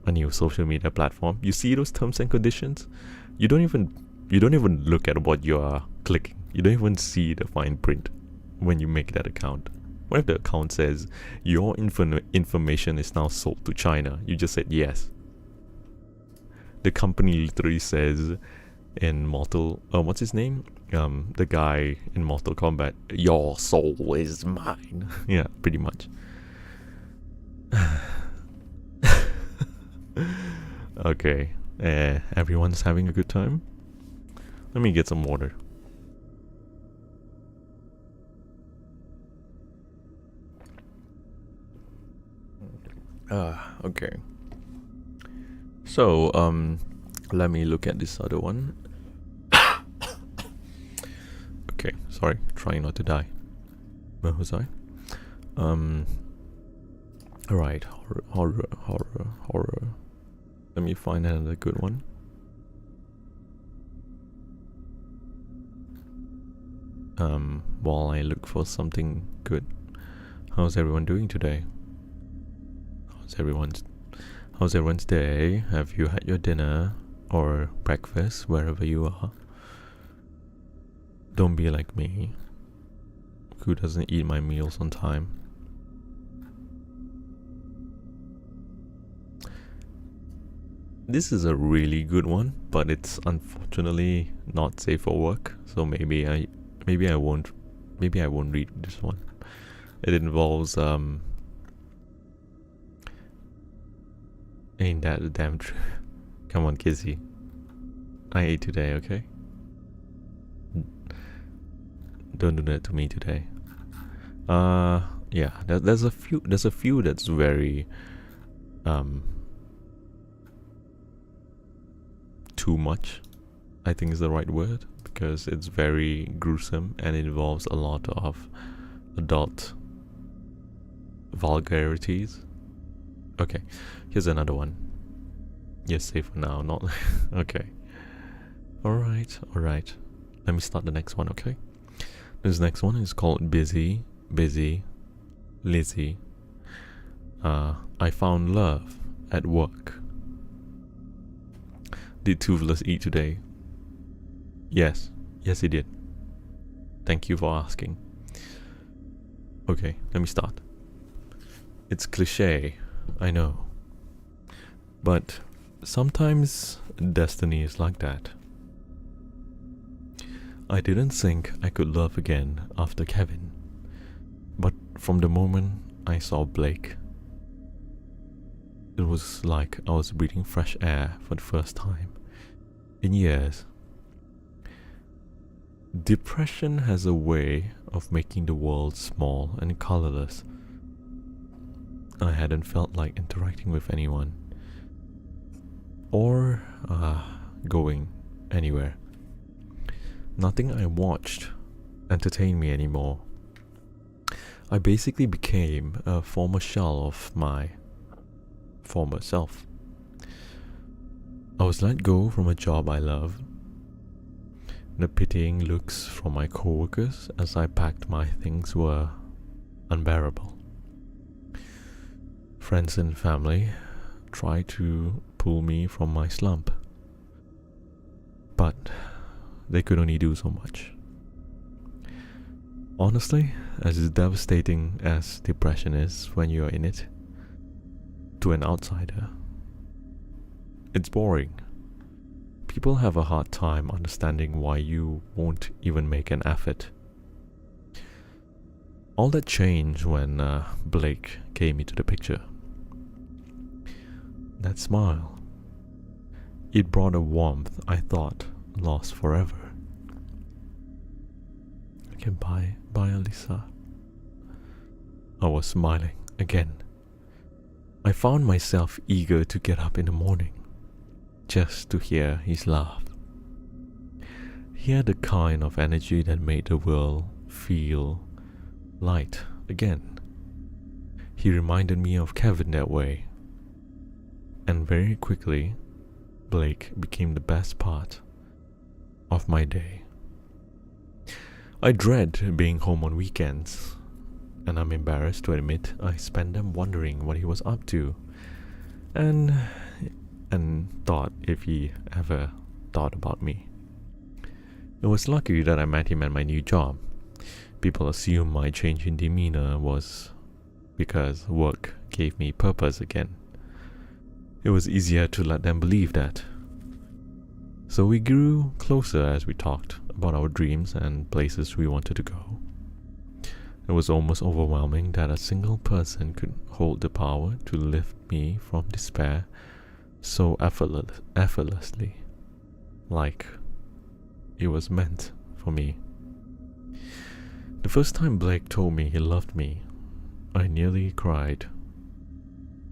S1: a new social media platform, you see those terms and conditions. You don't even look at what you are clicking. You don't even see the fine print when you make that account. What if the account says your information is now sold to China? You just said yes. The company literally says in Mortal, what's his name? The guy in Mortal Kombat, "Your soul is mine." Yeah, pretty much. Okay, everyone's having a good time? Let me get some water. Okay. So, let me look at this other one. Okay, sorry, trying not to die. Where was I? Alright, horror. Let me find another good one. While I look for something good. How's everyone doing today? How's everyone's day? Have you had your dinner or breakfast wherever you are? Don't be like me, who doesn't eat my meals on time. This is a really good one, but it's unfortunately not safe for work, so maybe I won't read this one. It involves ain't that the damn truth? Come on, Kizzy. I ate today, okay? Don't do that to me today. Yeah, there's a few that's very too much, I think is the right word, because it's very gruesome and it involves a lot of adult vulgarities. Okay, here's another one. You're safe for now, not okay. Alright. Let me start the next one, okay? This next one is called Busy Lizzie. I found love at work. Did Toothless eat today? Yes, he did. Thank you for asking. Okay, let me start. It's cliche, I know. But sometimes destiny is like that. I didn't think I could love again after Kevin. But from the moment I saw Blake, it was like I was breathing fresh air for the first time in years. Depression has a way of making the world small and colorless. I hadn't felt like interacting with anyone or going anywhere. Nothing I watched entertained me anymore. I basically became a former shell of my former self. I was let go from a job I loved. The pitying looks from my coworkers as I packed my things were unbearable. Friends and family tried to pull me from my slump, but they could only do so much. Honestly, as devastating as depression is when you're in it, to an outsider, it's boring. People have a hard time understanding why you won't even make an effort. All that changed when Blake came into the picture. That smile, it brought a warmth I thought lost forever. Okay, bye, Alyssa. I was smiling again. I found myself eager to get up in the morning, just to hear his laugh. He had the kind of energy that made the world feel light again. He reminded me of Kevin that way. And very quickly, Blake became the best part of my day. I dread being home on weekends, and I'm embarrassed to admit I spent them wondering what he was up to, and thought if he ever thought about me. It was lucky that I met him at my new job. People assume my change in demeanor was because work gave me purpose again. It was easier to let them believe that. So we grew closer as we talked about our dreams and places we wanted to go. It was almost overwhelming that a single person could hold the power to lift me from despair so effortlessly, like it was meant for me. The first time Blake told me he loved me, I nearly cried.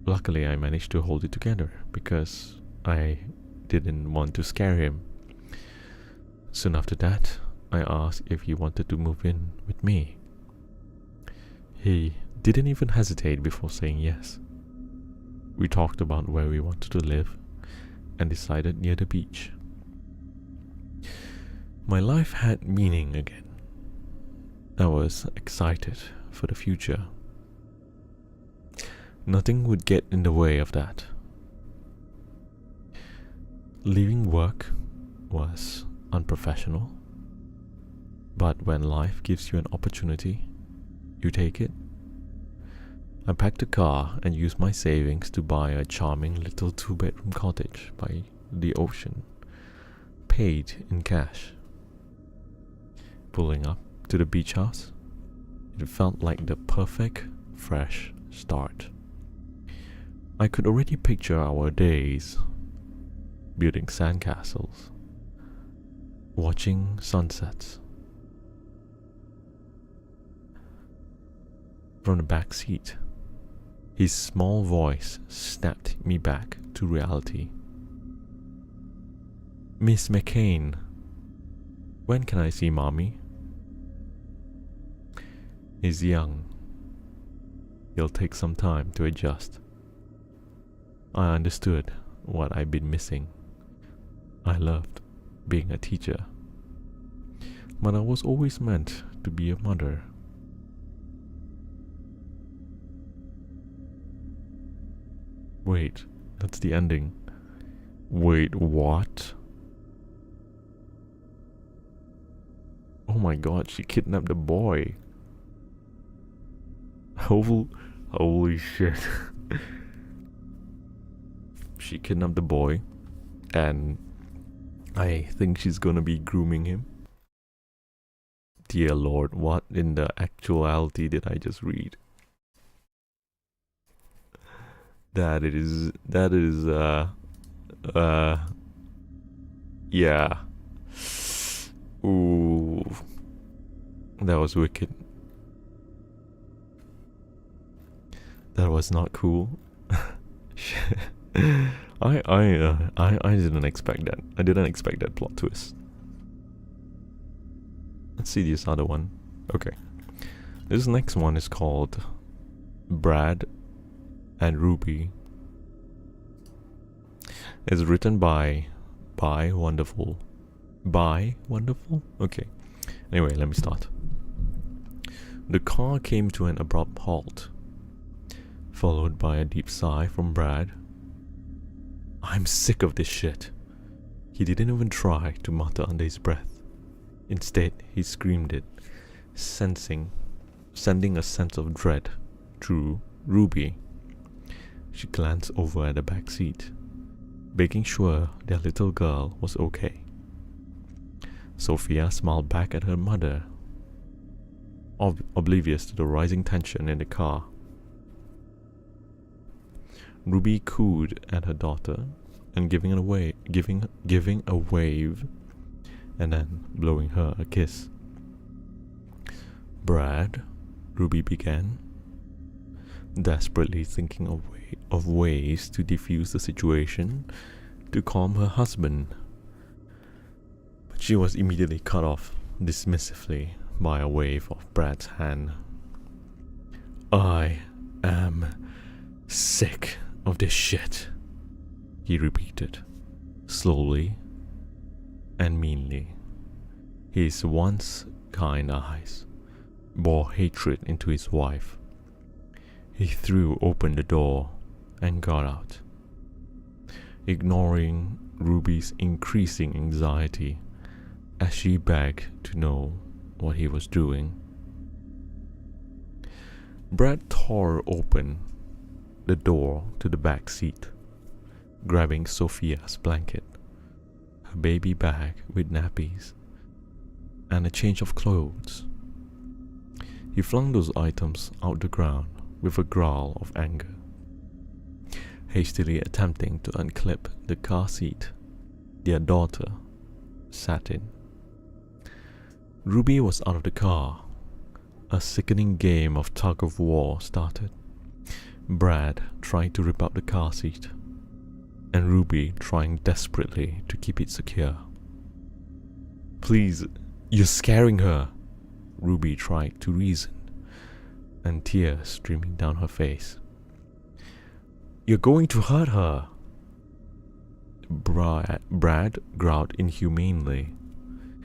S1: Luckily, I managed to hold it together because I didn't want to scare him. Soon after that, I asked if he wanted to move in with me. He didn't even hesitate before saying yes. We talked about where we wanted to live and decided near the beach. My life had meaning again. I was excited for the future. Nothing would get in the way of that. Leaving work was unprofessional, but when life gives you an opportunity, you take it. I packed a car and used my savings to buy a charming little 2-bedroom cottage by the ocean, paid in cash. Pulling up to the beach house, it felt like the perfect, fresh start. I could already picture our days building sandcastles, watching sunsets. From the back seat, his small voice snapped me back to reality. "Miss McCain, when can I see Mommy?" "He's young. He'll take some time to adjust." I understood what I'd been missing. I loved being a teacher, but I was always meant to be a mother. Wait, that's the ending. Wait, what? Oh my god, she kidnapped the boy. Holy shit. She kidnapped the boy, and I think she's gonna be grooming him. Dear Lord, what in the actuality did I just read? That is, yeah. Ooh, that was wicked. That was not cool. I didn't expect that. I didn't expect that plot twist. Let's see this other one. Okay, this next one is called Brad and Ruby. It's written by Wonderful. By Wonderful? Okay. Anyway, let me start. The car came to an abrupt halt, followed by a deep sigh from Brad. "I'm sick of this shit." He didn't even try to mutter under his breath. Instead, he screamed it, sending a sense of dread through Ruby. She glanced over at the back seat, making sure their little girl was okay. Sophia smiled back at her mother, oblivious to the rising tension in the car. Ruby cooed at her daughter and giving a wave, and then blowing her a kiss. "Brad," Ruby began, desperately thinking of ways to defuse the situation to calm her husband. But she was immediately cut off dismissively by a wave of Brad's hand. "I am sick of this shit," he repeated, slowly and meanly. His once kind eyes bore hatred into his wife. He threw open the door and got out, ignoring Ruby's increasing anxiety as she begged to know what he was doing. Brad tore open the door to the back seat, grabbing Sophia's blanket, her baby bag with nappies, and a change of clothes. He flung those items out the ground with a growl of anger, hastily attempting to unclip the car seat their daughter sat in. Ruby was out of the car. A sickening game of tug-of-war started, Brad trying to rip out the car seat, and Ruby trying desperately to keep it secure. "Please, you're scaring her," Ruby tried to reason, and tears streaming down her face. "You're going to hurt her." Brad growled inhumanely,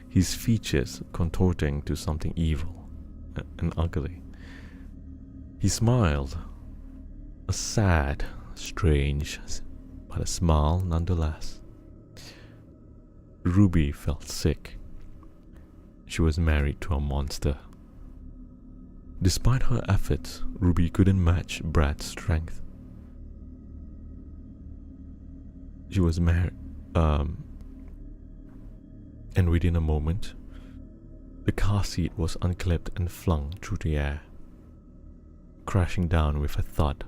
S1: his features contorting to something evil and ugly. He smiled, a sad, strange, but a smile nonetheless. Ruby felt sick. She was married to a monster. Despite her efforts, Ruby couldn't match Brad's strength. She was married, and within a moment, the car seat was unclipped and flung through the air, crashing down with a thud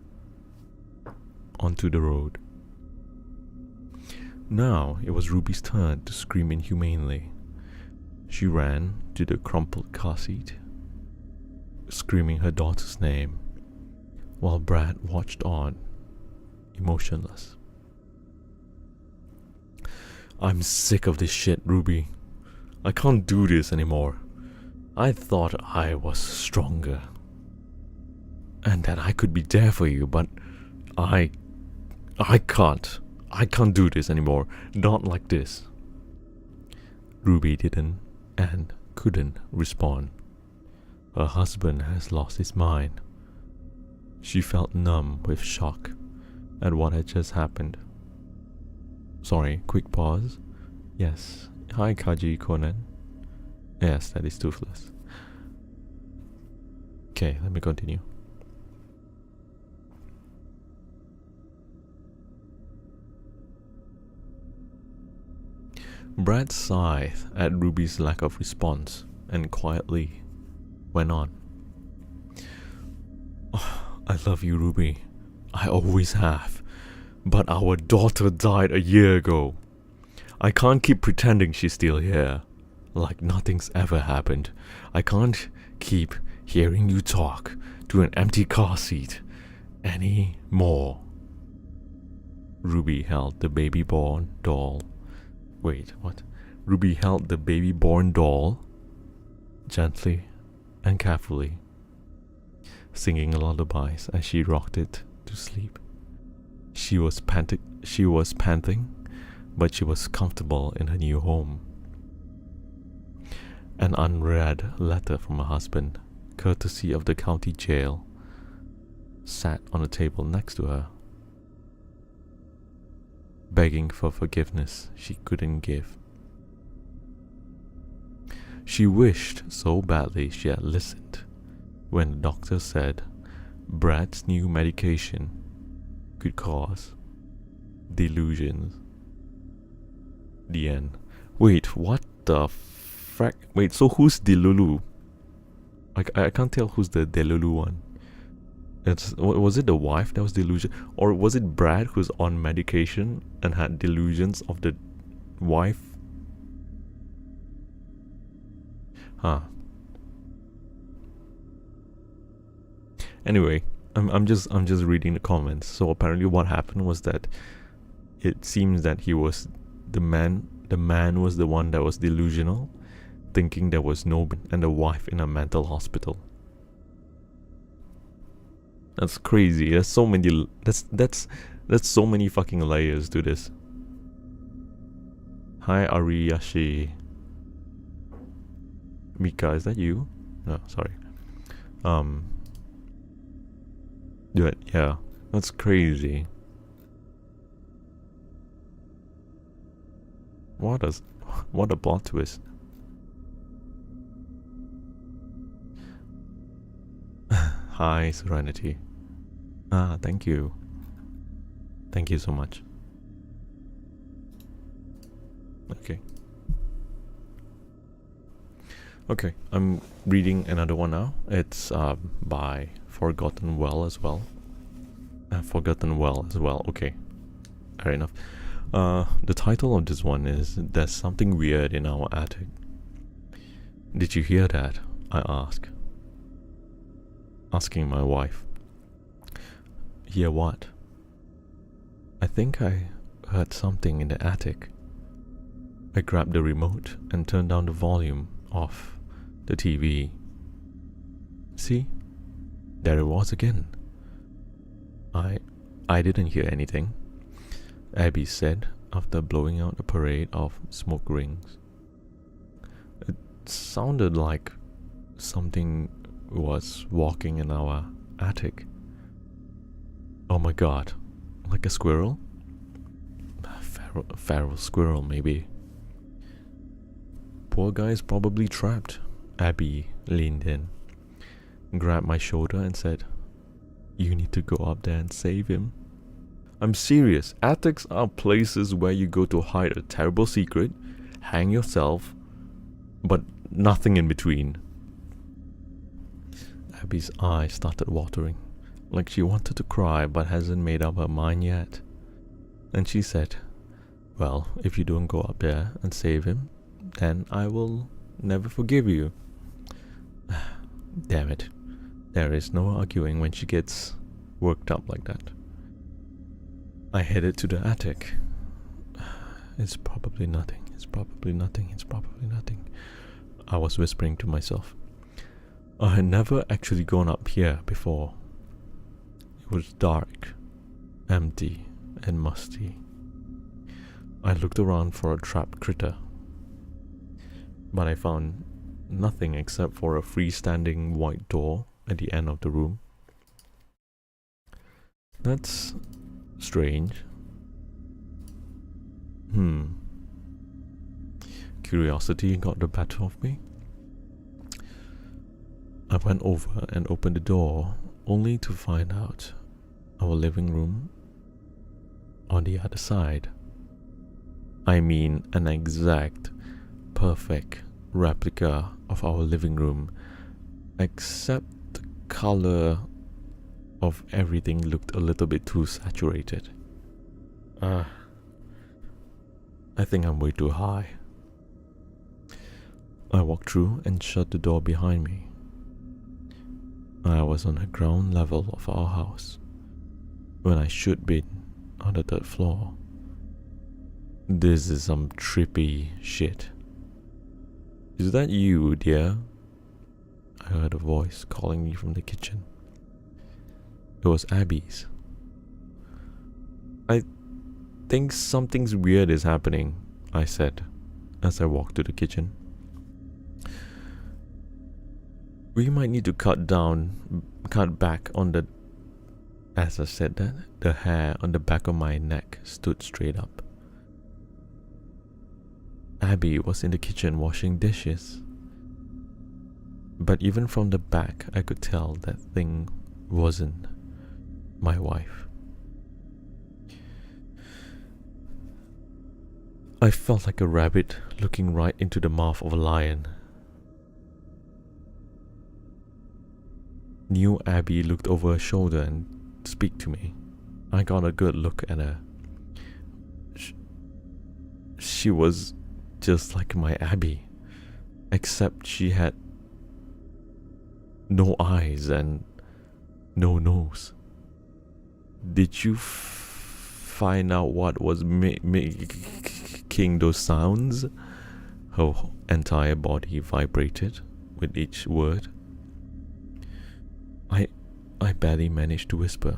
S1: onto the road. Now it was Ruby's turn to scream inhumanely. She ran to the crumpled car seat, screaming her daughter's name, while Brad watched on, emotionless. "I'm sick of this shit, Ruby. I can't do this anymore. I thought I was stronger, and that I could be there for you, but I can't. I can't do this anymore. Not like this." Ruby didn't and couldn't respond. Her husband has lost his mind. She felt numb with shock at what had just happened. Sorry, quick pause. Yes. Hi, Kaji Conan. Yes, that is Toothless. Okay, let me continue. Brad sighed at Ruby's lack of response and quietly went on. "Oh, I love you, Ruby. I always have. But our daughter died a year ago. I can't keep pretending she's still here, like nothing's ever happened. I can't keep hearing you talk to an empty car seat any more." Ruby held the baby-born doll. Wait, what? Ruby held the baby-born doll gently and carefully, singing lullabies as she rocked it to sleep. She was panting, but she was comfortable in her new home. An unread letter from her husband, courtesy of the county jail, sat on the table next to her, begging for forgiveness she couldn't give. She wished so badly she had listened when the doctor said Brad's new medication could cause delusions. The end. Wait, what the frack? Wait, so who's Delulu? I can't tell who's the Delulu one. Was it the wife that was delusion, or was it Brad who's on medication and had delusions of the wife? Huh. Anyway, I'm just reading the comments. So apparently, what happened was that it seems that he was the man. The man was the one that was delusional, thinking there was no, and the wife in a mental hospital. That's crazy. There's so many. That's so many fucking layers to this. Hi Ariyashi. Mika, is that you? No, sorry. Yeah, that's crazy. What a plot twist. Hi, Serenity. Thank you. Thank you so much. Okay, I'm reading another one now. It's by Forgotten Well as well. Okay, fair enough. The title of this one is "There's Something Weird in Our Attic." Did you hear that? I asked. Asking my wife. Hear what? I think I heard something in the attic. I grabbed the remote and turned down the volume of the TV. See? There it was again. I didn't hear anything, Abby said after blowing out a parade of smoke rings. It sounded like something was walking in our attic. Oh my god, like a squirrel? A feral squirrel, maybe. Poor guy's probably trapped. Abby leaned in, grabbed my shoulder and said, "You need to go up there and save him." I'm serious. Attics are places where you go to hide a terrible secret, hang yourself, but nothing in between. Abby's eyes started watering, like she wanted to cry but hasn't made up her mind yet. And she said, "Well, if you don't go up there and save him, then I will never forgive you." Damn it. There is no arguing when she gets worked up like that. I headed to the attic. It's probably nothing. It's probably nothing. It's probably nothing. I was whispering to myself. I had never actually gone up here before. It was dark, empty, and musty. I looked around for a trapped critter, but I found nothing except for a freestanding white door at the end of the room. That's strange. Curiosity got the better of me. I went over and opened the door, only to find out our living room on the other side. I mean, an exact, perfect replica of our living room, except the color of everything looked a little bit too saturated. I think I'm way too high. I walked through and shut the door behind me. I was on the ground level of our house, when I should be on the third floor. This is some trippy shit. Is that you, dear? I heard a voice calling me from the kitchen. It was Abby's. I think something's weird is happening, I said as I walked to the kitchen. We might need to cut back on the... As I said that, the hair on the back of my neck stood straight up. Abby was in the kitchen washing dishes. But even from the back, I could tell that thing wasn't my wife. I felt like a rabbit looking right into the mouth of a lion. New Abby looked over her shoulder and spoke to me. I got a good look at her. She was just like my Abby, except she had no eyes and no nose. Did you find out what was making those sounds? Her entire body vibrated with each word. I barely managed to whisper.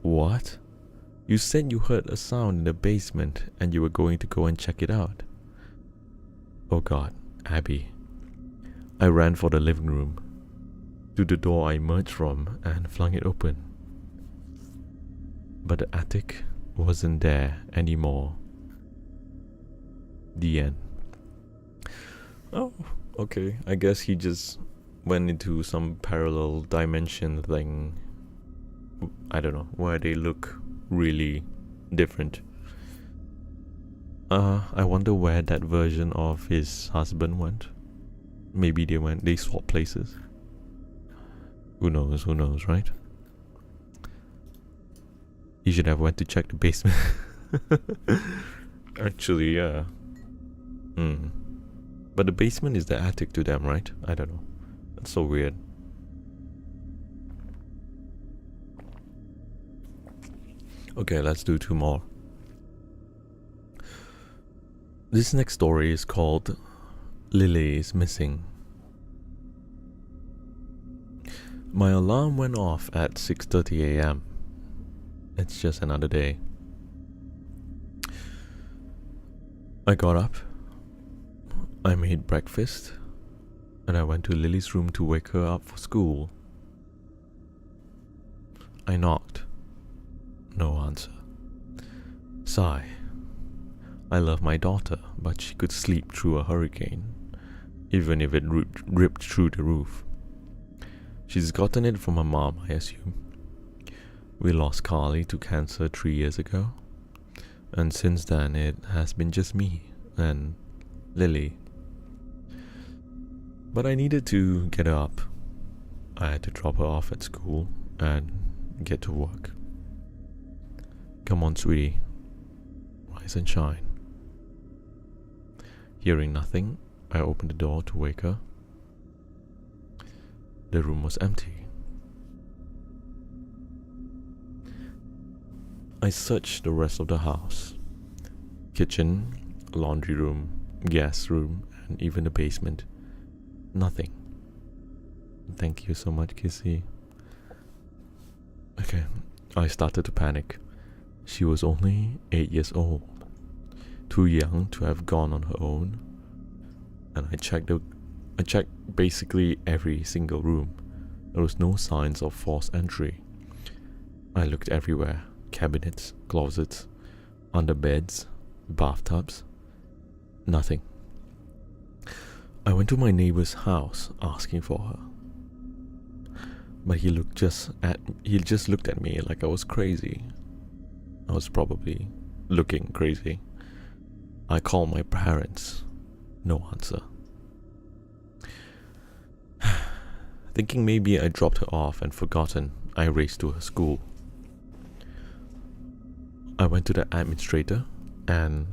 S1: What? You said you heard a sound in the basement and you were going to go and check it out. Oh God, Abby. I ran for the living room, to the door I emerged from and flung it open. But the attic wasn't there anymore. The end. Oh, okay. I guess he just went into some parallel dimension thing. I don't know, where they look really different. I wonder where that version of his husband went. Maybe they swapped places. Who knows, right? He should have went to check the basement. Actually, yeah. But the basement is the attic to them, right? I don't know. That's so weird. Okay, let's do two more. This next story is called Lily is Missing. My alarm went off at 6:30 a.m. It's just another day. I got up, I made breakfast, and I went to Lily's room to wake her up for school. I knocked. No answer. Sigh. I love my daughter, but she could sleep through a hurricane, even if it ripped through the roof. She's gotten it from her mom, I assume. We lost Carly to cancer 3 years ago, and since then it has been just me and Lily. But I needed to get her up. I had to drop her off at school and get to work. Come on, sweetie. Rise and shine. Hearing nothing, I opened the door to wake her. The room was empty. I searched the rest of the house. Kitchen, laundry room, gas room, and even the basement. Nothing. Thank you so much, Kissy. Okay, I started to panic. She was only 8 years old. Too young to have gone on her own. And I checked basically every single room. There was no signs of forced entry. I looked everywhere. Cabinets, closets, under beds, bathtubs. Nothing. I went to my neighbor's house asking for her. But he just looked at me like I was crazy. I was probably looking crazy. I called my parents. No answer. Thinking maybe I dropped her off and forgotten, I raced to her school. I went to the administrator and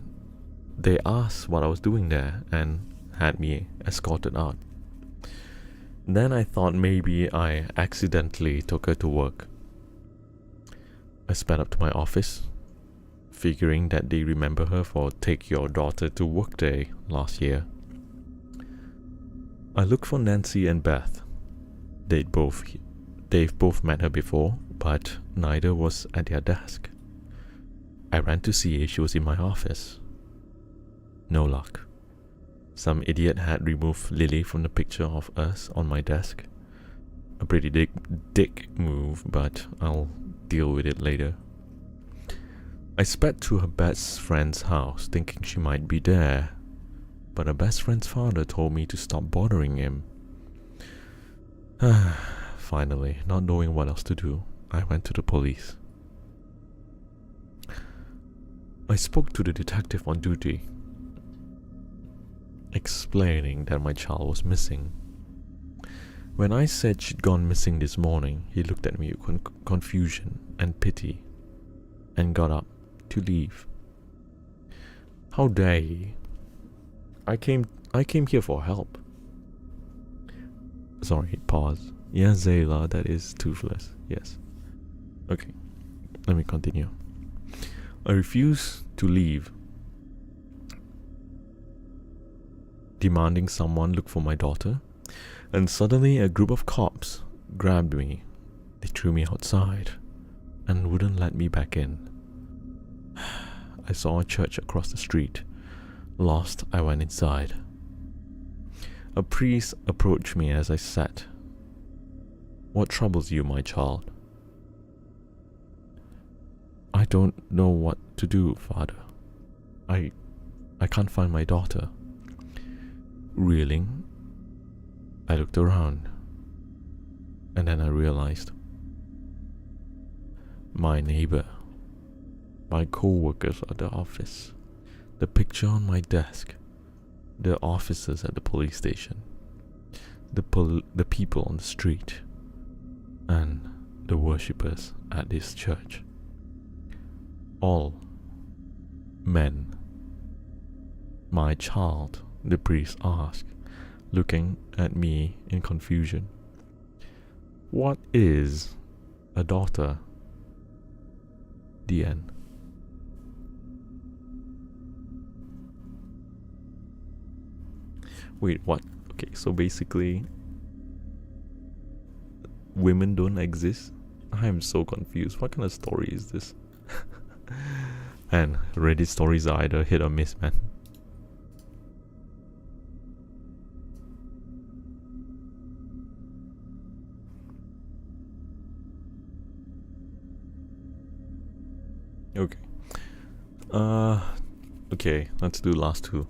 S1: they asked what I was doing there and had me escorted out. Then I thought maybe I accidentally took her to work. I sped up to my office, figuring that they remember her for Take Your Daughter to Work Day last year. I looked for Nancy and Beth. They've both met her before, but neither was at their desk. I ran to see if she was in my office. No luck. Some idiot had removed Lily from the picture of us on my desk. A pretty dick move, but I'll deal with it later. I sped to her best friend's house, thinking she might be there, but her best friend's father told me to stop bothering him. Finally, not knowing what else to do, I went to the police. I spoke to the detective on duty, explaining that my child was missing. When I said she'd gone missing this morning, he looked at me with confusion and pity and got up to leave. How dare he? I came here for help. Sorry, pause. Yes, Zayla, that is toothless. Yes. Okay, let me continue. I refused to leave, demanding someone look for my daughter, and suddenly a group of cops grabbed me. They threw me outside and wouldn't let me back in. I saw a church across the street. Lost, I went inside. A priest approached me as I sat. What troubles you, my child? I don't know what to do, Father. I can't find my daughter. Reeling, I looked around, and then I realized my neighbor, my co-workers at the office, the picture on my desk, the officers at the police station, the people on the street, and the worshippers at this church. All men. My child, the priest asked, looking at me in confusion. What is a daughter? The end. Wait, what? Okay, so basically, women don't exist? I am so confused. What kind of story is this? Man, Reddit stories are either hit or miss, man. Okay. Okay, let's do last two.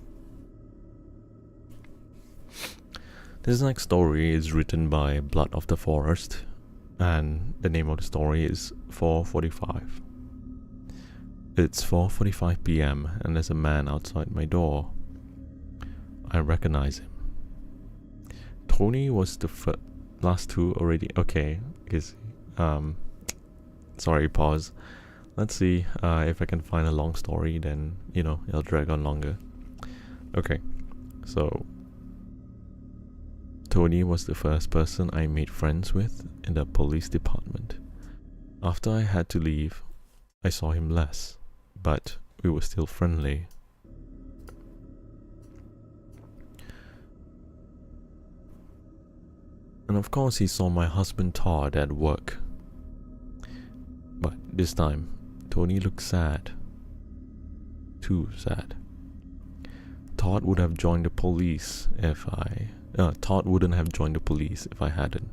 S1: This next story is written by Blood of the Forest, and the name of the story is 4:45. It's 4:45 p.m. and there's a man outside my door. I recognize him. Tony was the last two already. Okay, because sorry, pause. Let's see if I can find a long story, then, you know, it'll drag on longer. Okay, so Tony was the first person I made friends with in the police department. After I had to leave, I saw him less, but we were still friendly. And of course he saw my husband Todd at work. But this time, Tony looked sad. Too sad. Todd would have joined the police if Todd wouldn't have joined the police if I hadn't.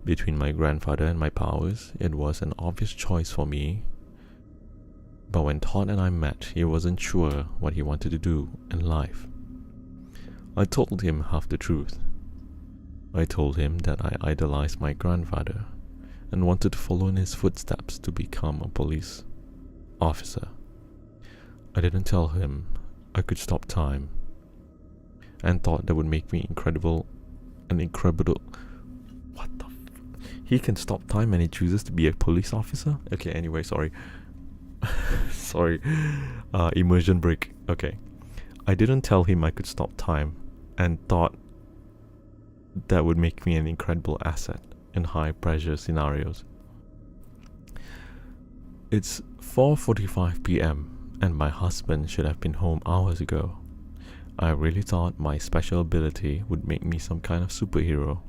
S1: Between my grandfather and my powers, it was an obvious choice for me. But when Todd and I met, he wasn't sure what he wanted to do in life. I told him half the truth. I told him that I idolized my grandfather and wanted to follow in his footsteps to become a police officer. I didn't tell him I could stop time, and thought that would make me incredible. What the he can stop time and he chooses to be a police officer? Okay, anyway, sorry. Sorry. Immersion break. Okay. I didn't tell him I could stop time, and thought that would make me an incredible asset in high pressure scenarios. It's 4:45 p.m. and my husband should have been home hours ago. I really thought my special ability would make me some kind of superhero.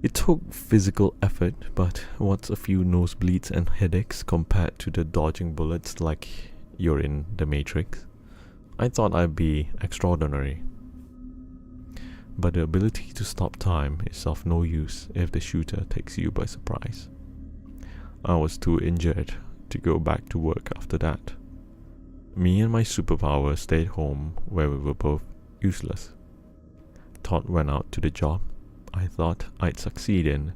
S1: It took physical effort, but what's a few nosebleeds and headaches compared to the dodging bullets like you're in the Matrix? I thought I'd be extraordinary. But the ability to stop time is of no use if the shooter takes you by surprise. I was too injured to go back to work after that. Me and my superpower stayed home where we were both useless. Todd went out to the job I thought I'd succeed in,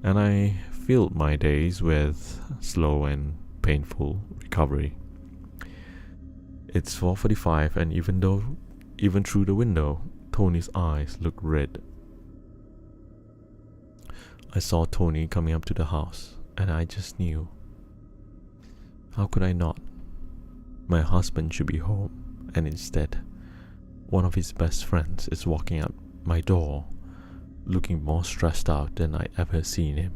S1: and I filled my days with slow and painful recovery. It's 4:45 and even through the window, Tony's eyes look red. I saw Tony coming up to the house, and I just knew. How could I not? My husband should be home, and instead, one of his best friends is walking out my door, looking more stressed out than I'd ever seen him.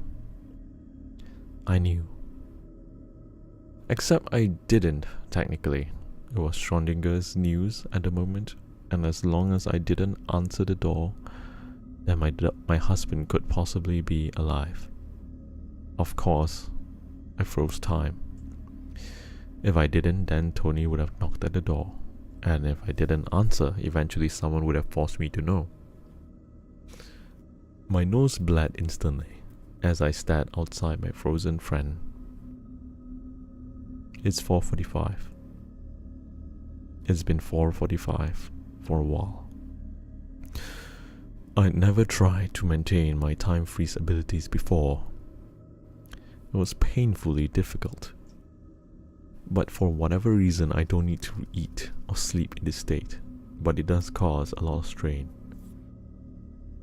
S1: I knew. Except I didn't, technically. It was Schrodinger's news at the moment, and as long as I didn't answer the door, then my husband could possibly be alive. Of course, I froze time. If I didn't, then Tony would have knocked at the door, and if I didn't answer, eventually someone would have forced me to know. My nose bled instantly as I stared outside my frozen friend. It's 4:45. It's been 4:45 for a while. I'd never tried to maintain my time freeze abilities before. It was painfully difficult. But for whatever reason, I don't need to eat or sleep in this state, but it does cause a lot of strain.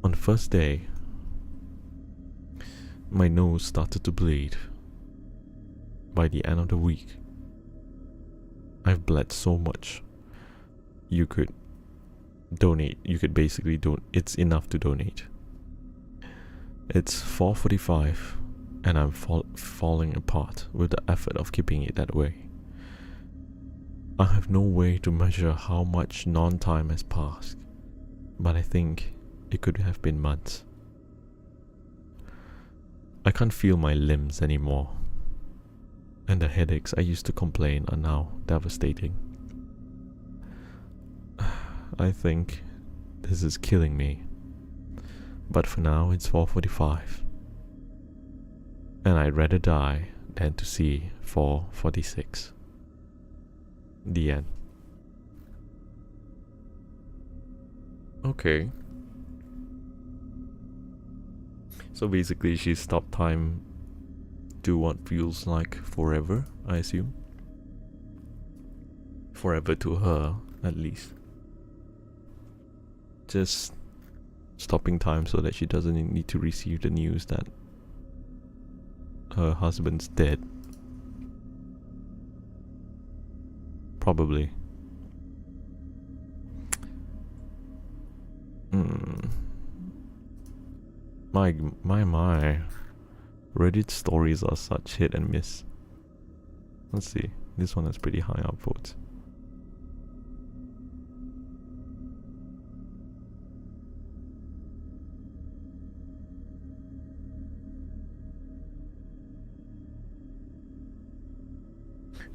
S1: On the first day, my nose started to bleed. By the end of the week, I've bled so much. You could donate. You could basically it's enough to donate. It's 4:45 and I'm falling apart with the effort of keeping it that way. I have no way to measure how much non-time has passed, but I think it could have been months. I can't feel my limbs anymore, and the headaches I used to complain are now devastating. I think this is killing me, but for now it's 4:45, and I'd rather die than to see 4:46. The end. Okay. So basically she stopped time to what feels like forever, I assume. Forever to her, at least. Just stopping time so that she doesn't need to receive the news that her husband's dead. Probably. My. Reddit stories are such hit and miss. Let's see. This one has pretty high upvotes.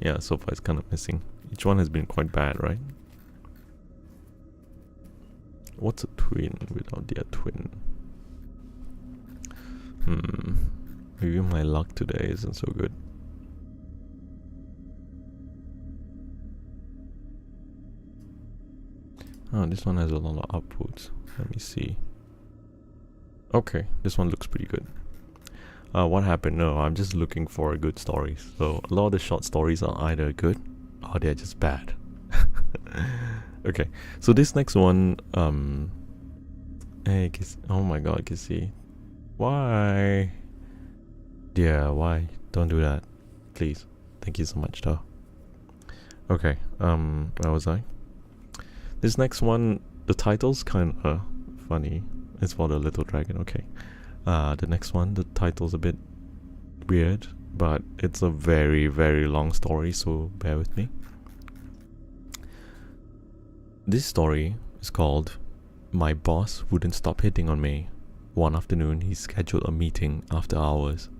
S1: Yeah, so far it's kind of missing. Each one has been quite bad, right? What's a twin without their twin? Maybe my luck today isn't so good. Oh, this one has a lot of upvotes. Let me see. Okay, this one looks pretty good. What happened? No, I'm just looking for good stories. So a lot of the short stories are either good or they're just bad. Okay, so this next one, hey, oh my god, Kissy. Why? Yeah, why? Don't do that. Please. Thank you so much, though. Okay, where was I? This next one, the title's kinda funny. It's for the little dragon, okay. The next one, the title's a bit weird, but it's a very, very long story, so bear with me. This story is called My Boss Wouldn't Stop Hitting on Me. One afternoon, he scheduled a meeting after hours.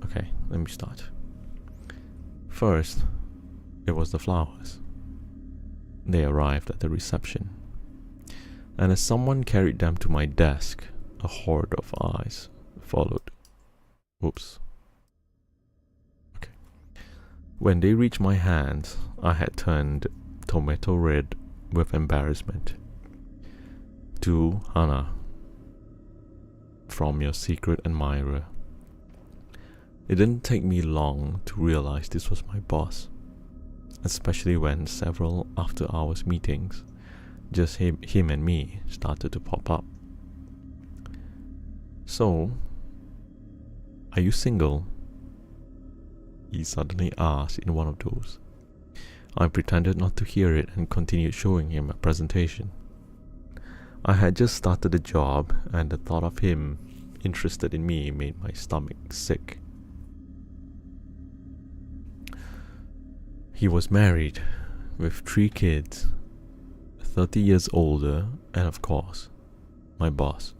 S1: Okay, let me start. First, it was the flowers. They arrived at the reception, and as someone carried them to my desk, a horde of eyes followed. Oops. Okay. When they reached my hands, I had turned tomato red with embarrassment. To Hannah, from your secret admirer. It didn't take me long to realize this was my boss, especially when several after-hours meetings, just him and me, started to pop up. So, are you single? He suddenly asked in one of those. I pretended not to hear it and continued showing him a presentation. I had just started the job, and the thought of him interested in me made my stomach sick. He was married, with 3 kids, 30 years older, and of course, my boss.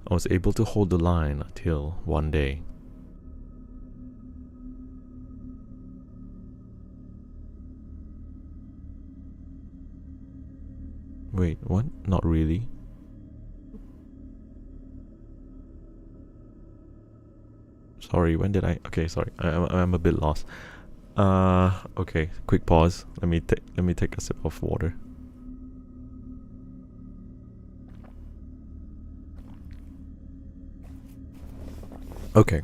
S1: I was able to hold the line until one day. Wait, what? Not really? Sorry, when did I? Okay, sorry, I'm a bit lost. Okay, quick pause. Let me take a sip of water. Okay,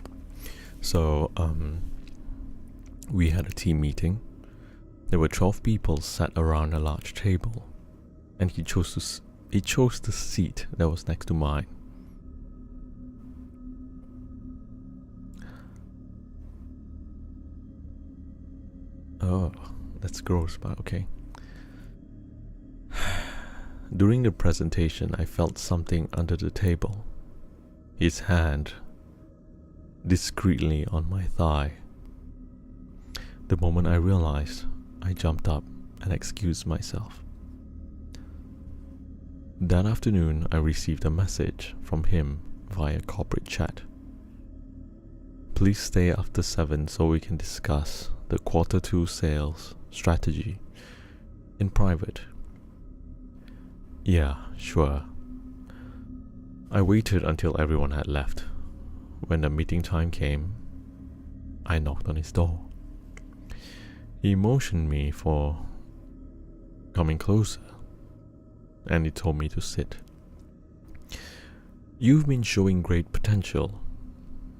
S1: so we had a team meeting. There were 12 people sat around a large table, and he chose the seat that was next to mine. Oh, that's gross, but okay. During the presentation, I felt something under the table. his hand discreetly on my thigh. The moment I realized, I jumped up and excused myself. That afternoon, I received a message from him via corporate chat. Please stay after 7 so we can discuss the Q2 sales strategy in private. Yeah, sure. I waited until everyone had left. When the meeting time came, I knocked on his door. He motioned me for coming closer, and he told me to sit. You've been showing great potential,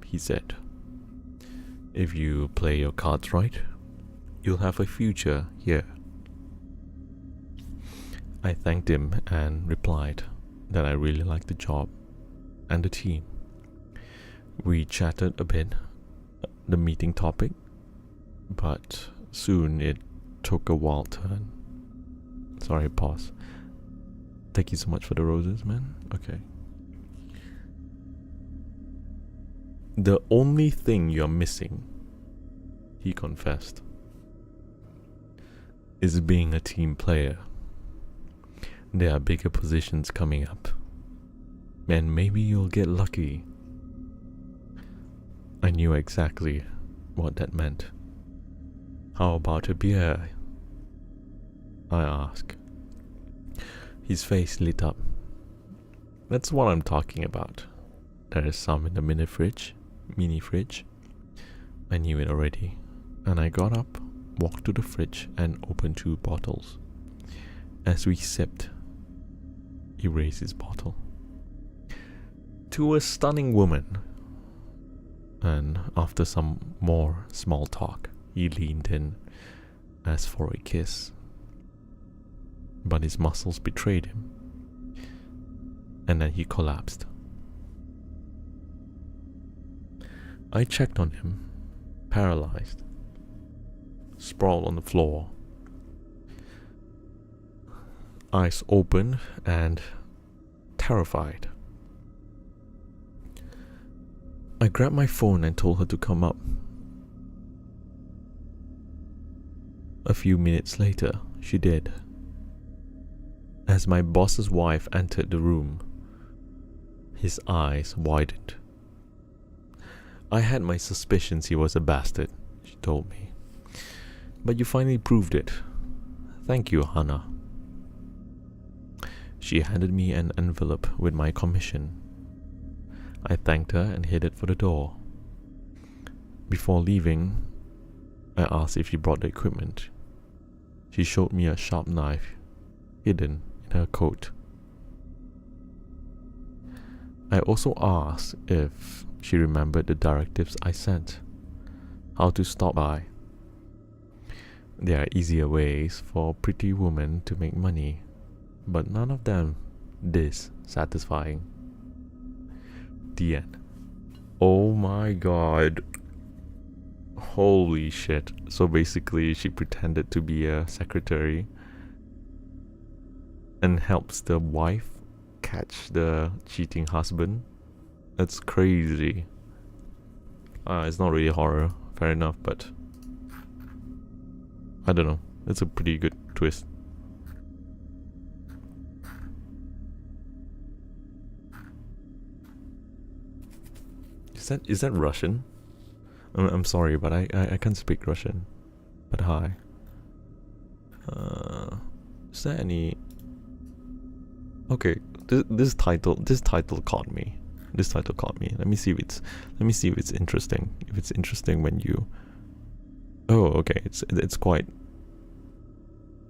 S1: he said. If you play your cards right, you'll have a future here. I thanked him and replied that I really liked the job and the team. We chatted a bit, the meeting topic, but soon it took a wild turn. Sorry, pause. Thank you so much for the roses, man. Okay. The only thing you're missing, he confessed, is being a team player. There are bigger positions coming up, and maybe you'll get lucky. I knew exactly what that meant. How about a beer? I asked. His face lit up. That's what I'm talking about. There is some in the mini fridge. I knew it already, and I got up, walked to the fridge, and opened 2 bottles. As we sipped, he raised his bottle to a stunning woman, and after some more small talk, he leaned in, asked for a kiss. But his muscles betrayed him, and then he collapsed. I checked on him, paralyzed, sprawled on the floor, eyes open and terrified. I grabbed my phone and told her to come up. A few minutes later, she did. As my boss's wife entered the room, his eyes widened. I had my suspicions he was a bastard, she told me. But you finally proved it. Thank you, Hannah. She handed me an envelope with my commission. I thanked her and headed for the door. Before leaving, I asked if she brought the equipment. She showed me a sharp knife hidden in her coat. I also asked if she remembered the directives I sent, how to stop by. There are easier ways for pretty women to make money, but none of them this satisfying. The end. Oh my god. Holy shit. So basically she pretended to be a secretary and helps the wife catch the cheating husband. That's crazy. It's not really horror, fair enough, but I don't know. It's a pretty good twist. Is that Russian? I'm sorry, but I can't speak Russian. But hi. Is there any? Okay, this title caught me. This title caught me. Let me see if it's interesting. If it's interesting when you. Oh, okay. It's quite.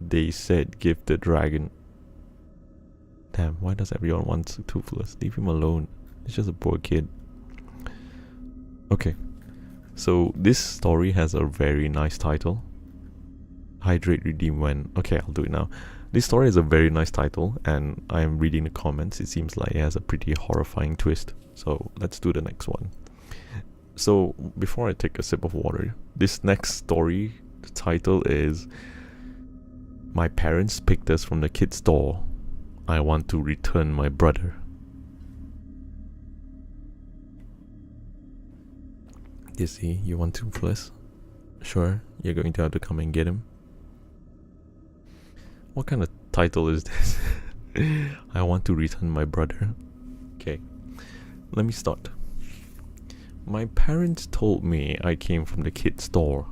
S1: They said give the dragon. Damn, why does everyone want Toothless? Leave him alone. He's just a poor kid. Okay, so this story has a very nice title. Hydrate, redeem when. Okay, I'll do it now. This story has a very nice title, and I'm reading the comments. It seems like it has a pretty horrifying twist. So let's do the next one. So before I take a sip of water, this next story, the title is My Parents Picked Us from the Kids' Door. I Want to Return My Brother. Is he? You want toothless? Sure, you're going to have to come and get him. What kind of title is this? I want to return my brother. Okay, let me start. My parents told me I came from the kid store.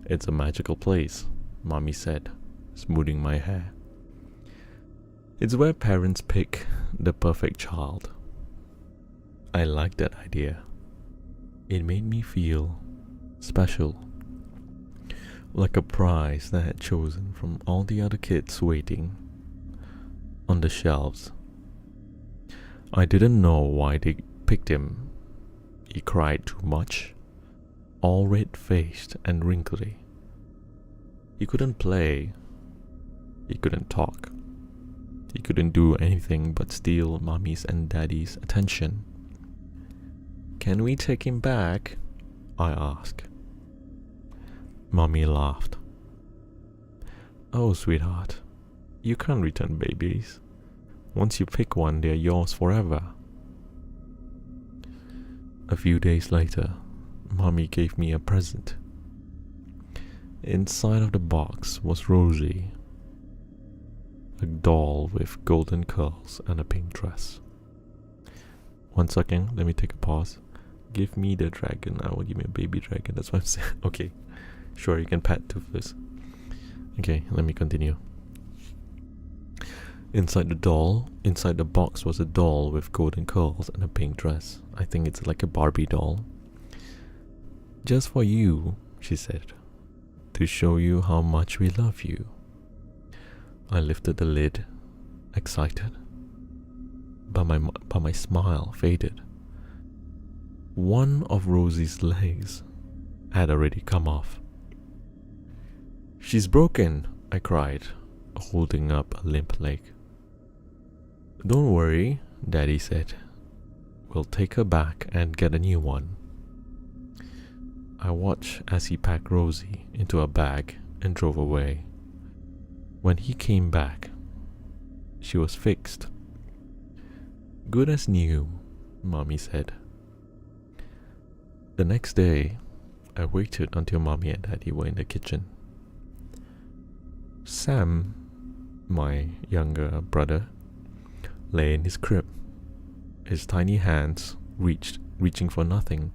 S1: It's a magical place, Mommy said, smoothing my hair. It's where parents pick the perfect child. I liked that idea. It made me feel special, like a prize that I had chosen from all the other kids waiting on the shelves. I didn't know why they picked him. He cried too much, all red-faced and wrinkly. He couldn't play. He couldn't talk. He couldn't do anything but steal Mommy's and Daddy's attention. Can we take him back? I asked. Mommy laughed. Oh, sweetheart, you can't return babies. Once you pick one, they're yours forever. A few days later, Mommy gave me a present. Inside of the box was Rosie, a doll with golden curls and a pink dress. 1 second, let me take a pause. Give me the dragon. I will give me a baby dragon. That's what I'm saying. Okay, sure, you can pet Toothless. Okay, let me continue. Inside the box was a doll with golden curls and a pink dress. I think it's like a Barbie doll. Just for you, she said, to show you how much we love you. I lifted the lid, excited, but my smile faded. One of Rosie's legs had already come off. She's broken, I cried, holding up a limp leg. Don't worry, Daddy said. We'll take her back and get a new one. I watched as he packed Rosie into a bag and drove away. When he came back, she was fixed. Good as new, Mommy said. The next day, I waited until Mommy and Daddy were in the kitchen. Sam, my younger brother, lay in his crib, his tiny hands reaching for nothing.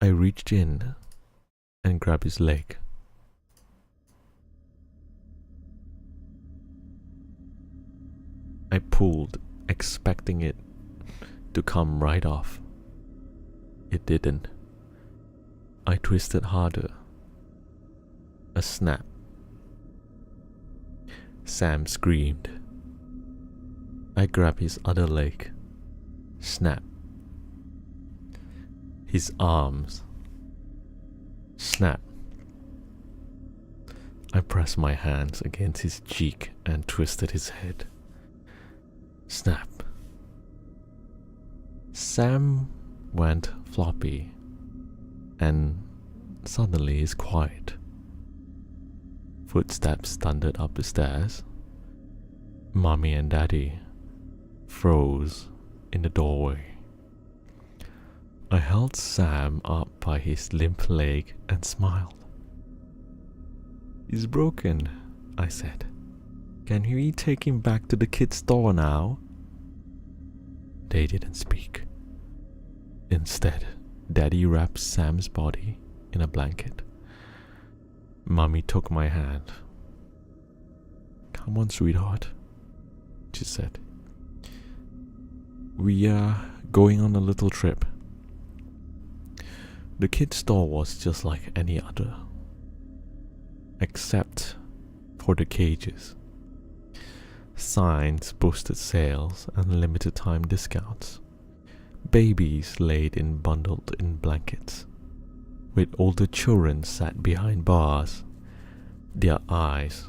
S1: I reached in and grabbed his leg. I pulled, expecting it to come right off. It didn't. I twisted harder. A snap. Sam screamed. I grabbed his other leg. Snap. His arms. Snap. I pressed my hands against his cheek and twisted his head. Snap. Sam went floppy and suddenly is quiet. Footsteps thundered up the stairs. Mommy and Daddy froze in the doorway. I held Sam up by his limp leg and smiled. He's broken, I said. Can we take him back to the kid's store now? They didn't speak. Instead, Daddy wrapped Sam's body in a blanket. Mommy took my hand. Come on, sweetheart, she said. We are going on a little trip. The kid's store was just like any other, except for the cages. Signs boasted sales and limited time discounts. Babies laid in bundled in blankets, with older children sat behind bars, their eyes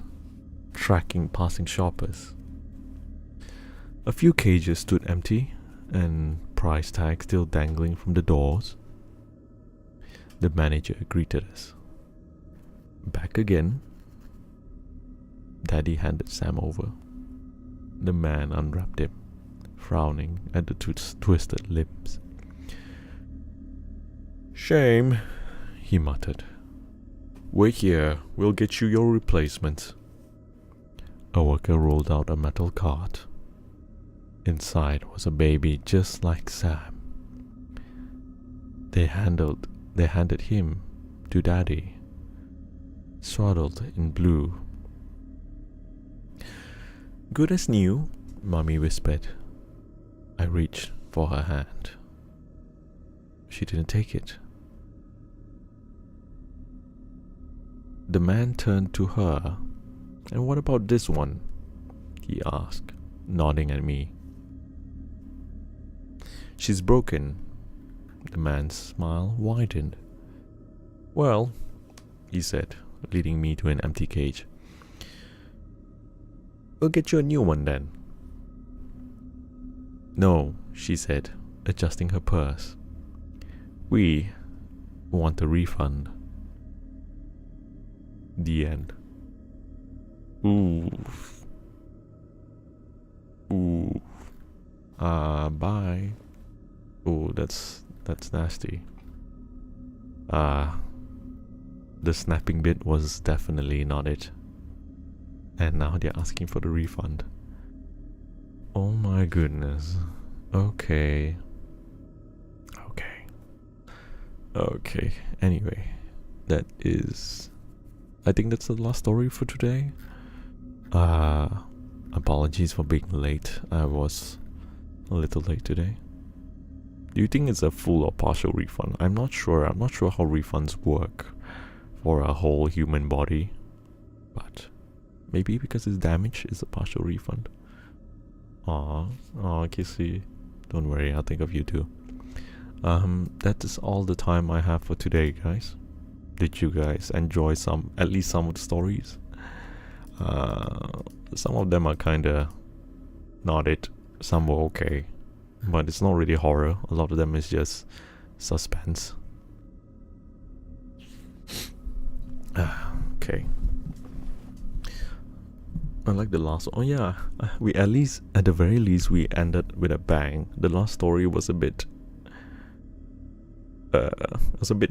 S1: tracking passing shoppers. A few cages stood empty and price tags still dangling from the doors. The manager greeted us. Back again. Daddy handed Sam over. The man unwrapped him, frowning at the twisted lips. Shame, he muttered. Wait here, we'll get you your replacement. A worker rolled out a metal cart. Inside was a baby just like Sam. They handed him to Daddy, swaddled in blue. Good as new, Mommy whispered. I reached for her hand. She didn't take it. The man turned to her. And what about this one? He asked, nodding at me. She's broken. The man's smile widened. Well, he said, leading me to an empty cage. We'll get you a new one then. No, she said, adjusting her purse. We want a refund. The end. Oof. Ooh. Bye. Ooh, that's nasty. The snapping bit was definitely not it. And now they're asking for the refund. Oh my goodness. Okay. Anyway, that is... I think that's the last story for today. Apologies for being late. I was a little late today. Do you think it's a full or partial refund? I'm not sure. I'm not sure how refunds work for a whole human body. But maybe because it's damaged, it's a partial refund. Aw, Kissy. Don't worry, I'll think of you too. That is all the time I have for today, guys. Did you guys enjoy at least some of the stories? Some of them are kinda not it. Some were okay. But it's not really horror. A lot of them is just suspense. Okay. Unlike the last one. Oh yeah, we at the very least we ended with a bang. The last story was a bit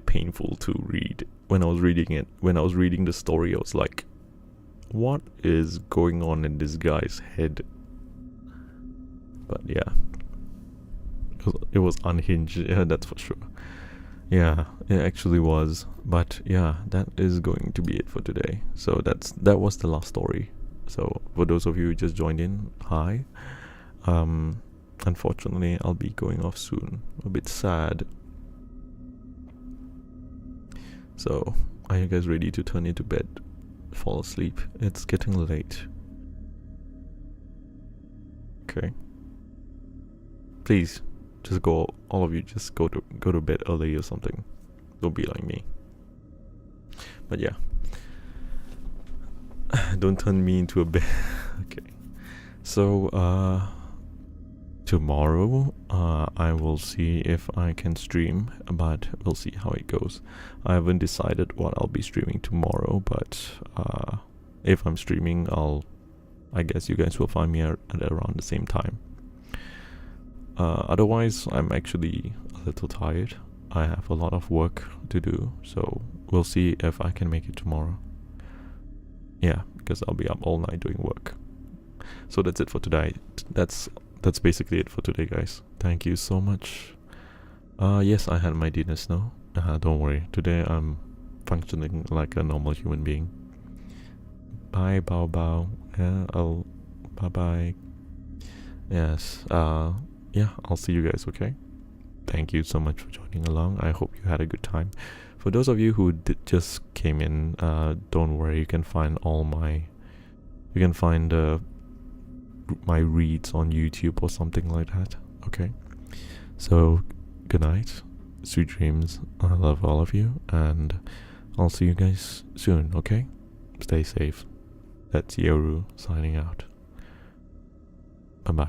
S1: painful to read. When I was reading the story, I was like, what is going on in this guy's head? But yeah, it was unhinged, yeah, that's for sure. Yeah, it actually was. But yeah, that is going to be it for today. So that was the last story. So for those of you who just joined in, hi. Unfortunately, I'll be going off soon. A bit sad. So, are you guys ready to turn into bed? Fall asleep? It's getting late. Okay. Please, just go. All of you, just go to bed early or something. Don't be like me. But yeah. Don't turn me into a bed. Okay. So, tomorrow, I will see if I can stream, but we'll see how it goes. I haven't decided what I'll be streaming tomorrow, but if I'm streaming, I guess you guys will find me at around the same time. Otherwise, I'm actually a little tired. I have a lot of work to do, so we'll see if I can make it tomorrow. Yeah, because I'll be up all night doing work. So that's it for today. That's basically it for today, guys. Thank you so much. Yes, I had my dinner snow. Don't worry. Today I'm functioning like a normal human being. Bye, Bao Bao. Yeah, bye. Yes. Yeah, I'll see you guys, okay? Thank you so much for joining along. I hope you had a good time. For those of you who just came in, don't worry. You can find my reads on YouTube or something like that. Okay. So, good night. Sweet dreams. I love all of you, and I'll see you guys soon. Okay. Stay safe. That's Yoru signing out.